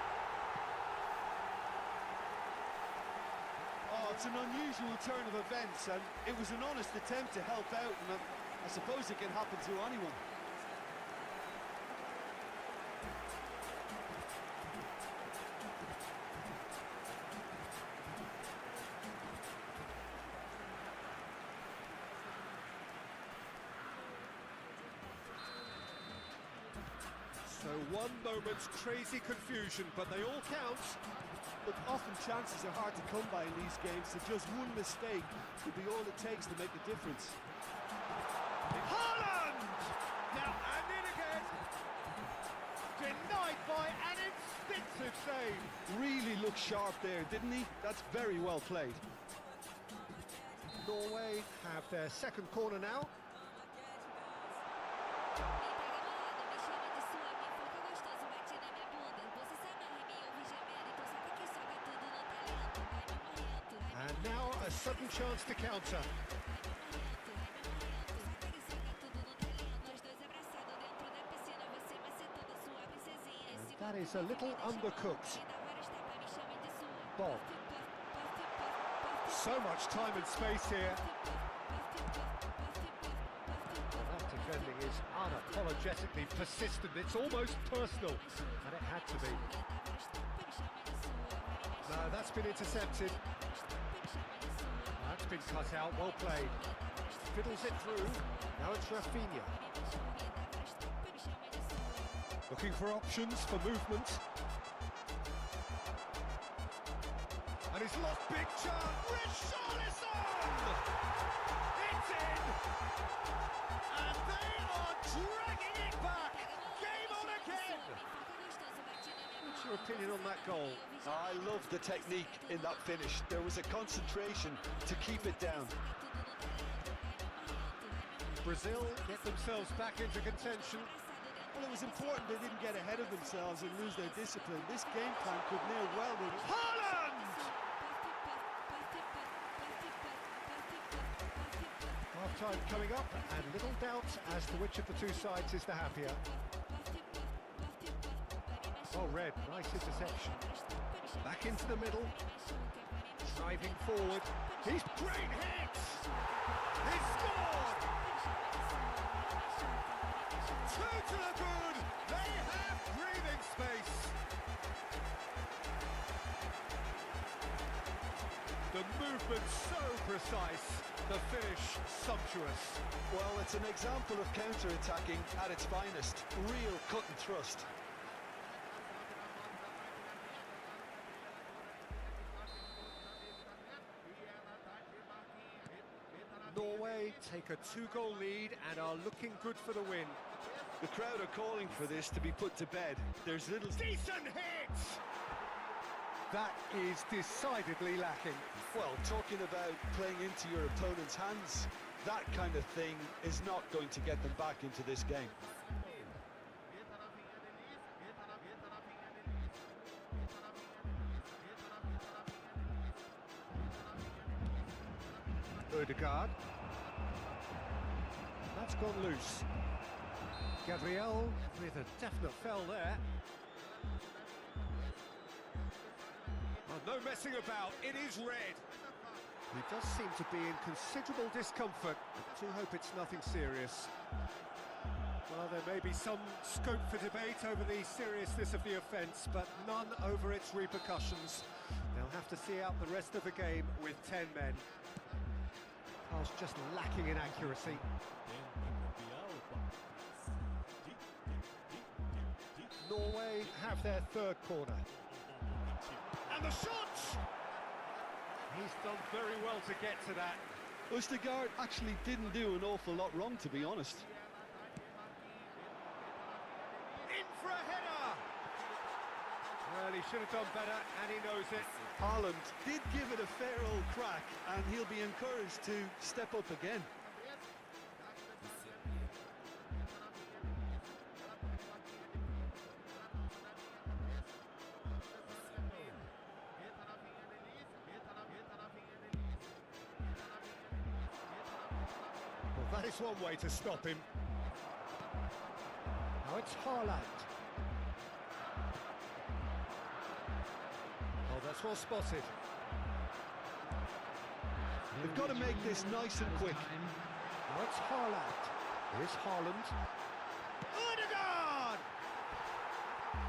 K: Oh, it's an unusual turn of events, and it was an honest attempt to help out, and I suppose it can happen to anyone.
I: So one moment's crazy confusion, but they all count.
K: But often chances are hard to come by in these games, so just one mistake could be all it takes to make a difference.
I: Haaland! Now, and in again. Denied by an instinctive save.
K: Really looked sharp there, didn't he? That's very well played.
I: Norway have their second corner now. And now a sudden chance to counter. And that is a little undercooked. Bob. So much time and space here. Well, that defending is unapologetically persistent. It's almost personal, and it had to be. No, that's been intercepted. That's been cut out, well played. Fiddles it through, now it's Rafinha. Looking for options for movement. And he's lost big chance. Richarlison! It's in! And they are dragging it back. Game on again. What's your opinion on that goal?
K: I love the technique in that finish. There was a concentration to keep it down.
I: Brazil get themselves back into contention.
K: Well, it was important they didn't get ahead of themselves and lose their discipline. This game plan could near well be...
I: Haaland! Half-time coming up, and little doubt as to which of the two sides is the happier. Oh, Red, nice interception. Back into the middle. Driving forward. He's great hit! He's scored! Two to the good! They have breathing space! The movement so precise, the finish sumptuous.
K: Well, it's an example of counter-attacking at its finest. Real cut and thrust.
I: Norway take a 2-goal lead and are looking good for the win.
K: The crowd are calling for this to be put to bed. There's little...
I: Decent hit! That is decidedly lacking.
K: Well, talking about playing into your opponent's hands, that kind of thing is not going to get them back into this game.
I: Ødegaard. That's gone loose. Gabriel with a definite foul there. Oh, no messing about, it is red. He does seem to be in considerable discomfort. I do hope it's nothing serious. Well, there may be some scope for debate over the seriousness of the offence, but none over its repercussions. They'll have to see out the rest of the game with 10 men. Carl's just lacking in accuracy. Norway have their third corner. And the shot! He's done very well to get to that.
K: Ødegaard actually didn't do an awful lot wrong, to be honest.
I: In for a header! Well, he should have done better, and he knows it.
K: Haaland did give it a fair old crack, and he'll be encouraged to step up again.
I: Well, that is one way to stop him. Now it's Haaland. Oh, that's well spotted.
K: They've got to make this nice and quick.
I: Now it's Haaland. Here's Haaland. Ødegaard!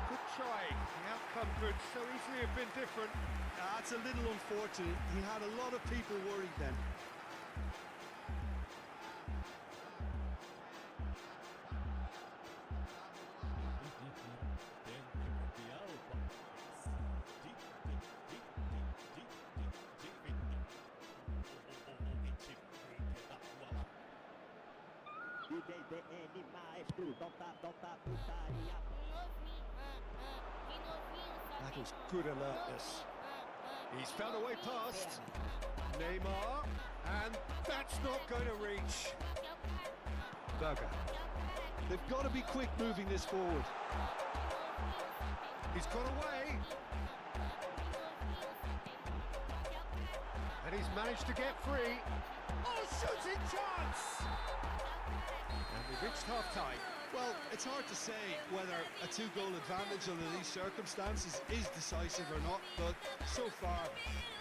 I: Good try. The outcome could so easily have been different.
K: That's a little unfortunate. He had a lot of people worried then.
I: That was good alertness. He's found a way past. Neymar, and that's not going to reach. Berger.
K: They've got to be quick moving this forward.
I: He's got away. And he's managed to get free. Oh, shooting chance! And we've reached half-time.
K: Well, it's hard to say whether a 2-goal advantage under these circumstances is decisive or not, but so far,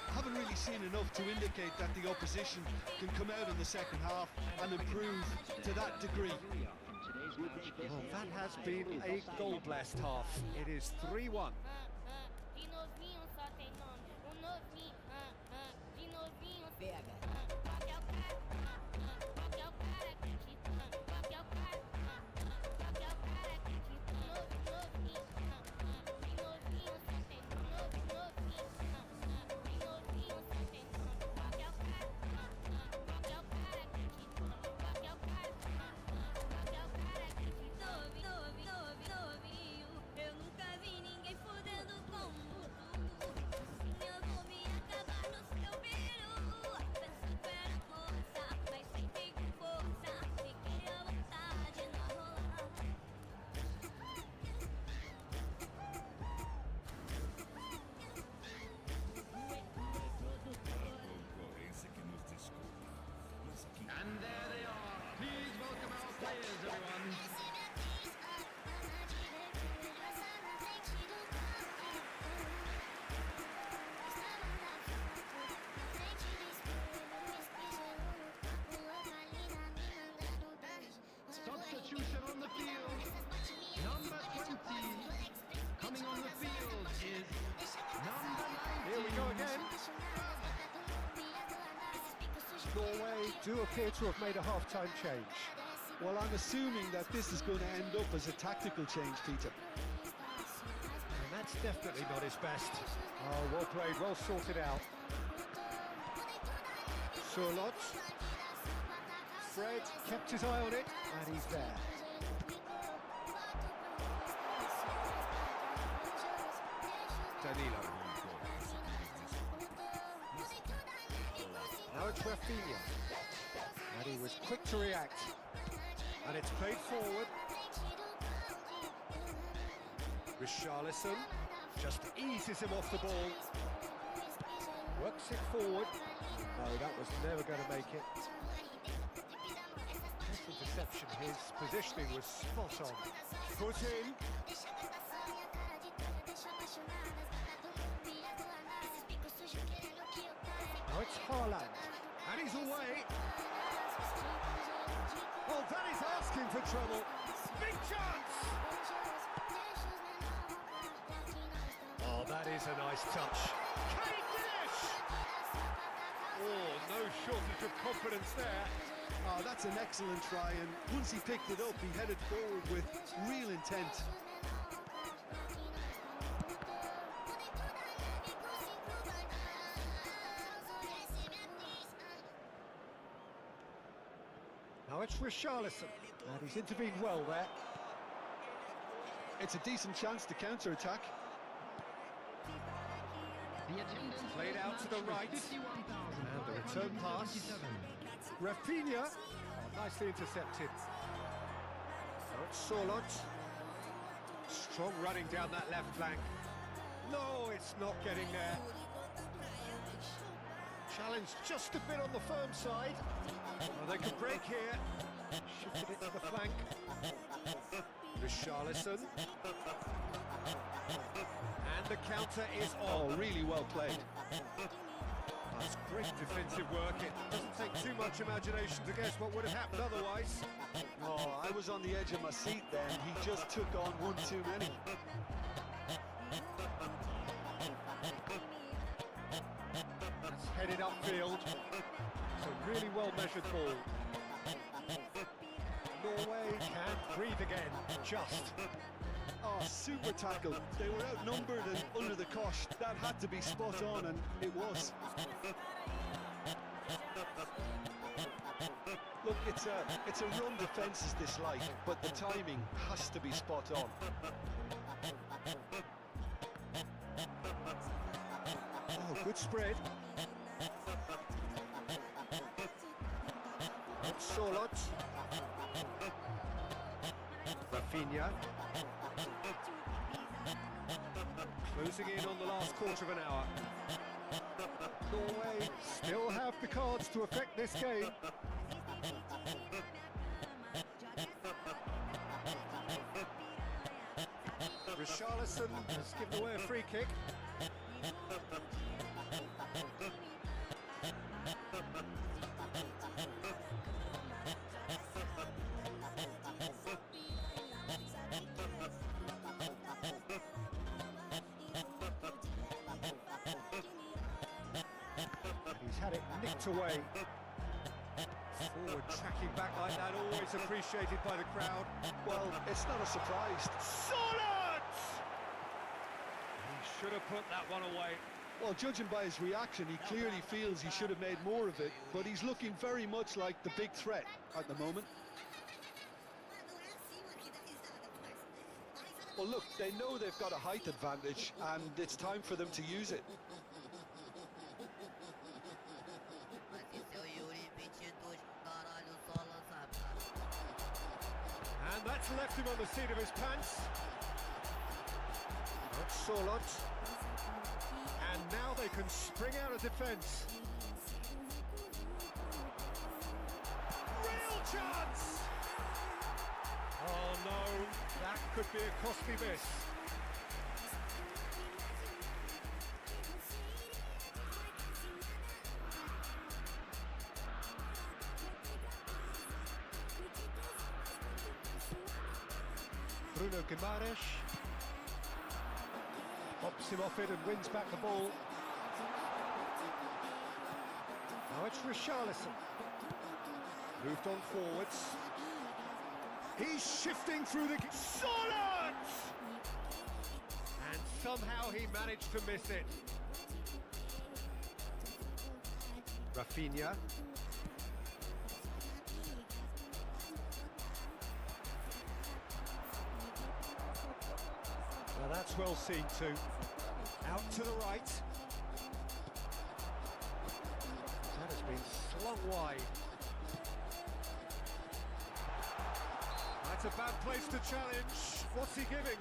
K: I haven't really seen enough to indicate that the opposition can come out in the second half and improve to that degree.
I: Well, that has been a goal-blessed half. It is 3-1. Norway do appear to have made a half-time change.
K: Well, I'm assuming that this is going to end up as a tactical change, Peter.
I: And that's definitely not his best. Oh, well played, well sorted out. Surlot. Fred kept his eye on it, and he's there. Danilo. Now it's Rafinha. And he was quick to react. And it's played forward. Richarlison just eases him off the ball. Works it forward. No, that was never going to make it. Interception, his positioning was spot on. Put in. Now it's Haaland, and he's away. Oh, that is asking for trouble. Big chance! Oh, that is a nice touch. Can he finish? Oh, no shortage of confidence there.
K: Oh, that's an excellent try, and once he picked it up, he headed forward with real intent.
I: Now it's Richarlison, and he's intervened well there.
K: It's a decent chance to counter-attack.
I: Played out to the right, and the return pass. Rafinha, nicely intercepted. Now it's Surlot. Strong running down that left flank. No, it's not getting there. Challenge just a bit on the firm side. Well, they can break here. Shifted it to the flank. Richarlison. And the counter is on.
K: Oh, really well played.
I: That's great defensive work. It doesn't take too much imagination to guess what would have happened otherwise.
K: Oh, I was on the edge of my seat then. He just took on one too many.
I: That's headed upfield. It's a really well-measured ball. Norway can breathe again, just.
K: Oh, super tackle. They were outnumbered and under the cosh. That had to be spot on, and it was. Look, it's a run defence is dislike, but the timing has to be spot on.
I: Oh, good spread. Surlot. Rafinha. Closing in on the last quarter of an hour. Norway still have the cards to affect this game. Richarlison has given away a free kick. He's had it nicked away. Forward tracking back like that, always appreciated by the crowd.
K: Well, it's not a surprise.
I: Solid! He should have put that one away.
K: Well, judging by his reaction, he clearly feels he should have made more of it, but he's looking very much like the big threat at the moment. Well, look, they know they've got a height advantage, and it's time for them to use it.
I: And that's left him on the seat of his pants. That's Surlot. And now they can spring out of defence. Real chance! Oh no, that could be a costly miss. Bruno Guimaraes pops him off it and wins back the ball. Now it's Richarlison. Moved on forwards. He's shifting through the... Solid! And somehow he managed to miss it. Rafinha. Well, that's well seen too. Out to the right. That has been slung wide. That's a bad place to challenge. What's he giving?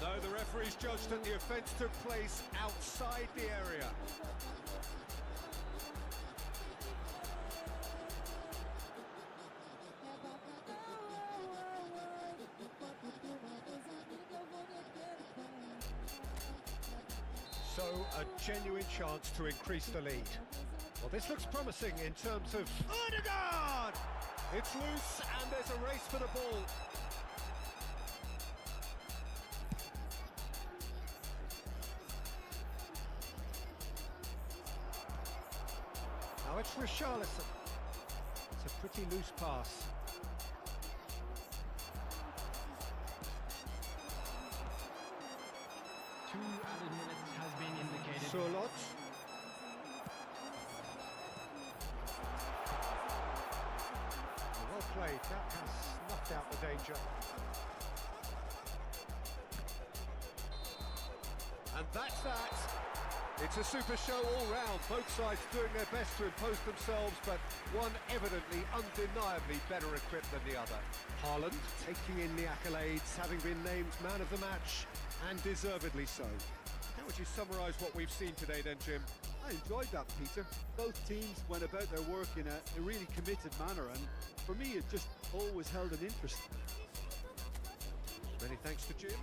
I: No, the referee's judged that the offence took place outside the area. So, a genuine chance to increase the lead. Well, this looks promising in terms of... Odegaard! It's loose and there's a race for the ball. Now it's Richarlison. It's a pretty loose pass.
M: Two added minutes has been indicated.
I: Solot. Well played, that has snuffed out the danger. And that's that. It's a super show all round, both sides doing their best to impose themselves, but one evidently, undeniably better equipped than the other. Haaland taking in the accolades, having been named man of the match, and deservedly so. How would you summarise what we've seen today then, Jim?
K: I enjoyed that, Peter. Both teams went about their work in a really committed manner, and for me it just always held an interest.
I: Many thanks to Jim.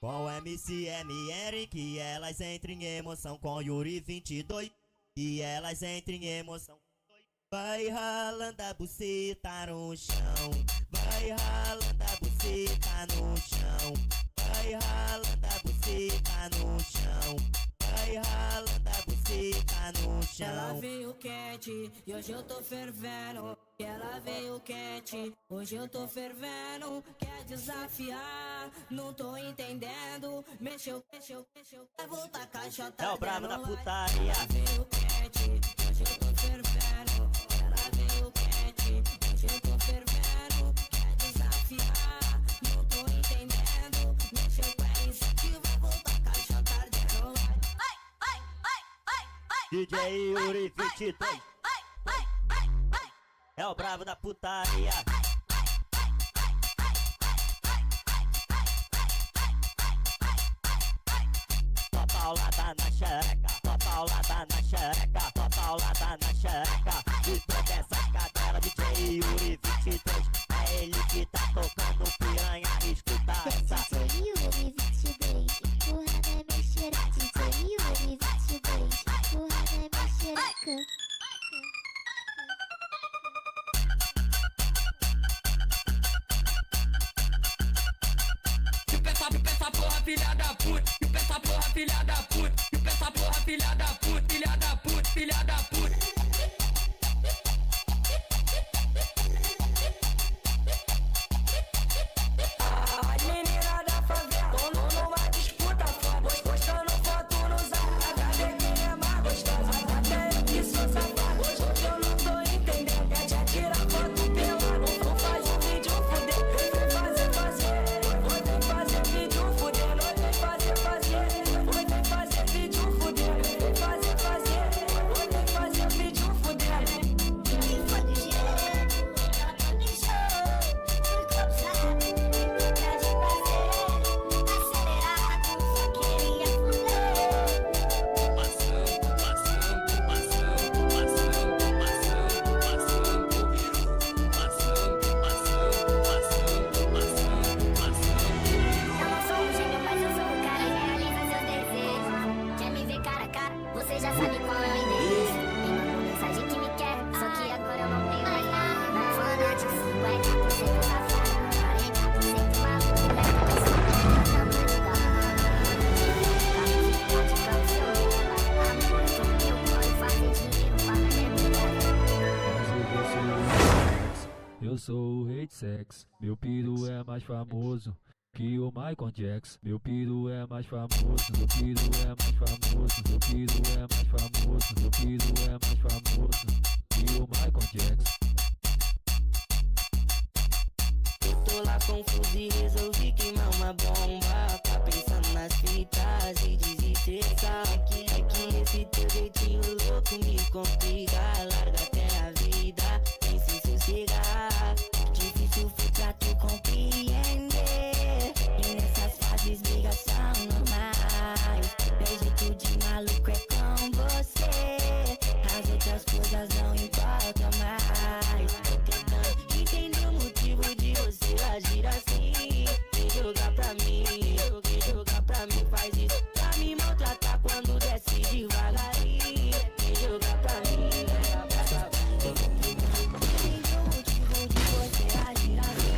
O: Com MCM Eric, elas entram em emoção com Yuri 22. E elas entram em emoção. Vai ralando a buceta no chão. Vai ralando a buceta no chão. Vai ralando a buceta no chão. Vai ralando a buceta no chão.
F: Ela veio quente e hoje eu tô fervendo. Ela veio quente, hoje eu tô fervendo. Quer desafiar, não tô entendendo. Mexeu, leva outra caixa, tá
O: é o brabo da putaria.
F: Ela veio quente, hoje eu tô fervendo. Ela veio quente, hoje eu tô fervendo. Quer desafiar, não tô entendendo. Mexeu com R7, vai voltar caixa, tá ardendo.
O: DJ Yuri 23. É o brabo da putaria. Tua paulada na xereca, tua paulada na xereca, tua paulada na xereca. E toda essa cadela, DJ Yuri 23. É ele que tá tocando piranha, escuta essa.
A: DJ Yuri 23, empurra na minha xereca. DJ Yuri 23, empurra na minha xereca.
F: filha da puta. Chupa essa porra, filha da puta. Chupa essa porra, filha da puta. Filha da puta, filha da puta. As meninas da favela tão numa disputa foda, postando foto no zap pra ver quem é mais gostosa. Até eu que sou safado, hoje eu não tô entendendo. É de tirar foto pelado, não faz um vídeo fudendo. Vem fazer, vem fazer vídeo fudendo. Vem fazer vídeo fudendo. Vem fazer vídeo fudendo.
A: Quem for do jeito, ela tá no show. Fui coçado, pra de prazer. Acelerado, só queria fuder. Eu não sou um gênio, mas eu sou um cara que realiza seus desejos. Quer me ver cara a cara? Você já sabe qual é o endereço. Me manda uma mensagem que me quer, só que agora eu não tenho mais nada. Não fanático, 50% safado, 40% maluco, e leva pra cima da tamanho da
P: Eu sou o rei de sexo, meu piru é mais famoso que o Michael Jackson. Meu piru é mais famoso, meu piru é mais famoso, meu piru é mais famoso, meu piru é mais famoso que o Michael Jackson.
F: Eu tô lá confuso e resolvi queimar uma bomba. Tá pensando nas fitas e desestressar. É que esse teu jeitinho louco me complica. Larga até a vida, vem se sossegar. Difícil foi pra tu compreender. E nessas fases brigas são normais. Meu jeito de maluco é com você. As outras coisas não importam mais. Tô tentando entender o motivo de você agir assim. Vem jogar pra mim, vem jogar pra mim, faz isso pra me maltratar quando desce devagarinho. Vem jogar pra mim, entender o motivo de você agir assim.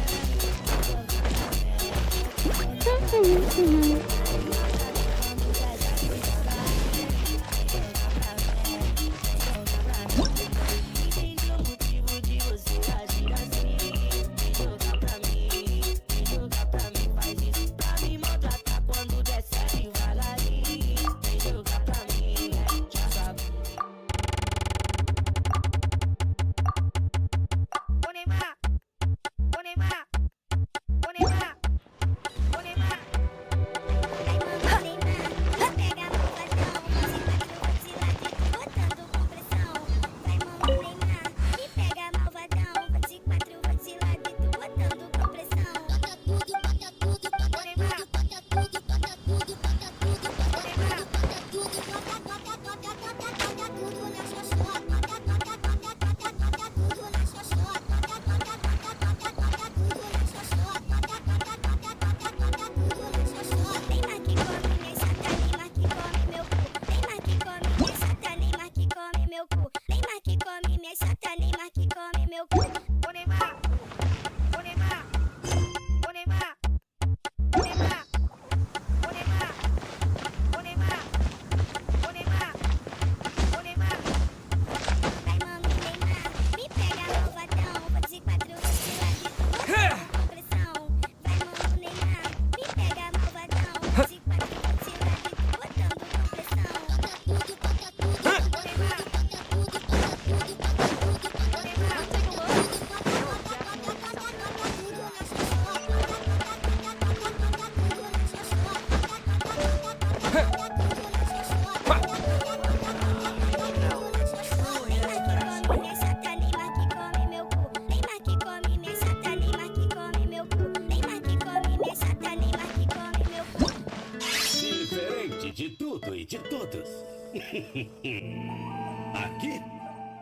Q: Aqui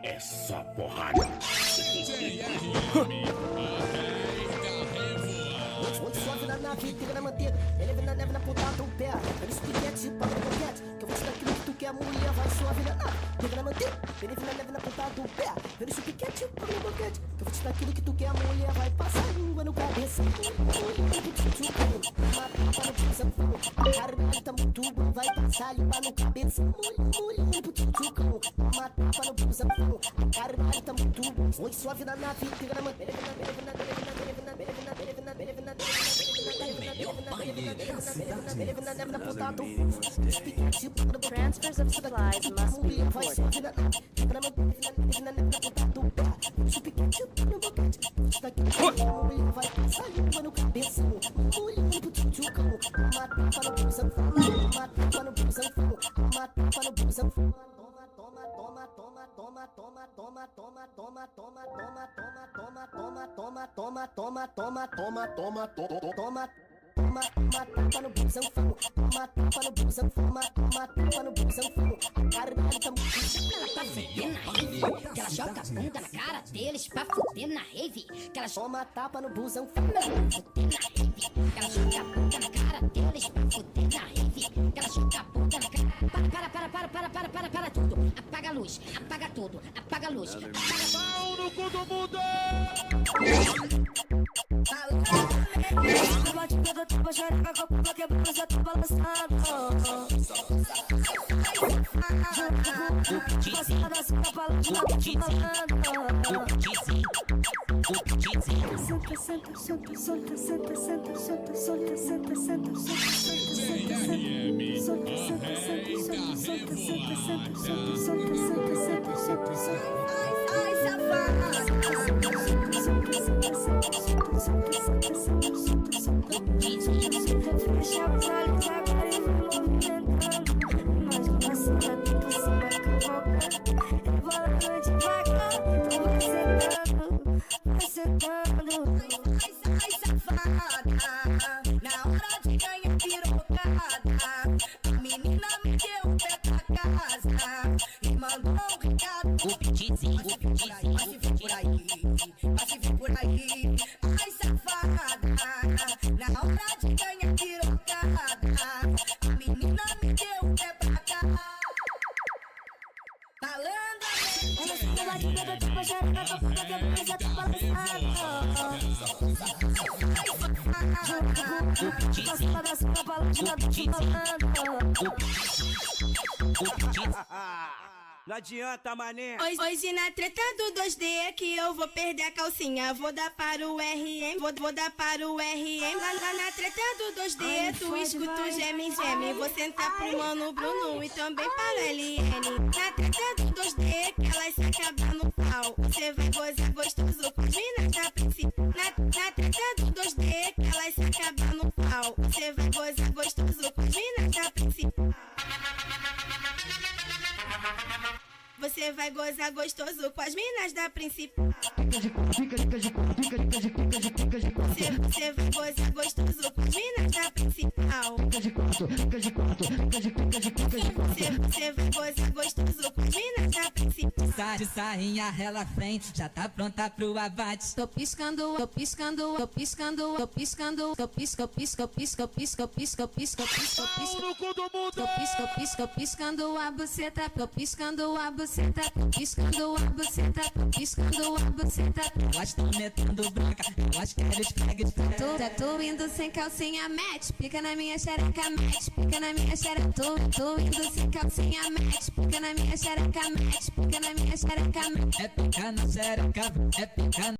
Q: é só porrada.
R: Onde sobe na nave, pega na manteiga. Eleve na neve na ponta do pé. Olha esse piquete, paga no boquete. Que eu vou te dar aquilo que tu quer, mulher. Vai suave na nave, pega na manteiga. Eleve na neve na ponta do pé. Olha esse piquete, paga no boquete. Que eu vou te dar aquilo que tu quer, mulher. Vai passar língua no cabeça. vai passar limpa no cabeção. Mulher pro tchutchucão, toma tapa no busão. Caralho, tá muito bom. Oi, suave na nave, pega na manteiga.
J: Transfers of supplies must be reported.
R: Vai passar limpa no cabeção. Mulher pro tchutchucão, toma tapa no busão. Toma tapa no busão. Toma tapa no busão. Toma tapa no busão, toma tapa no busão, toma tapa no busão. Caralho, tá muito.
S: Ela tá fudendo na rave, que ela joga a bunda na cara deles pra fuder na rave. Que ela
R: toma tapa no busão,
S: fuder na rave. Que ela joga a bunda na cara deles pra fuder na rave. Que ela joga a bunda na cara. Para tudo. Apaga a luz, apaga tudo, apaga a luz.
D: Pau no cu do mundo!
R: Vou chorar com a copa quebrando, já tô balançando. Passada assim na palavra, já tô falando. Ai, safada. Fecha os olhos agora e vou movimentando. Mas com a cena por cima cavocando. Rebolando devagar, tô vai sentando. Ai, safada. Na hora de ganhar pirocada, a menina me deu um pé pra casa e mandou um recado. Vai se vir por aí. Ai, safada. Na hora de ganhar pirocada, a menina me deu um pé pra cá. Malandra, ela se dá de bebê, tipo xereca, com a boca quebrando, já tá balançando. Passada da sua palavra, já tô falando.
T: Não adianta, mané.
U: Hoje na treta do 2D é que eu vou perder a calcinha. Vou dar para o RM, vou dar para o RM. Lá na treta do 2D tu escuta o geme. Vou sentar pro mano Bruno e também para o LN. Na treta do 2D que elas se acabam no pau. Você vai gozar gostoso com as minas da princípio. Na treta do 2D que elas se acabam no pau. Você vai gozar gostoso com as minas da princípio. Você vai gozar gostoso com as minas da principal. Você vai gozar gostoso com as minas da principal. Você vai gozar gostoso com as minas da principal.
V: De sainha, ela vem, já tá pronta pro abate.
J: Tô piscando, tô piscando, tô piscando, tô piscando, tô pisco, pisco, pisco, pisco, pisco, pisco, pisco, pisco, piscando a buceta, tô piscando a buceta, tô piscando a buceta, tô piscando a buceta.
V: Elas tão metendo branca, elas querem esfregue de
J: Tá tu indo sem calcinha, match, pica na minha xereca, match, pica na minha xereca. Tô indo sem calcinha, match, pica na minha xereca, match, pica na minha xereca, match.
V: É pica na xereca, é pica na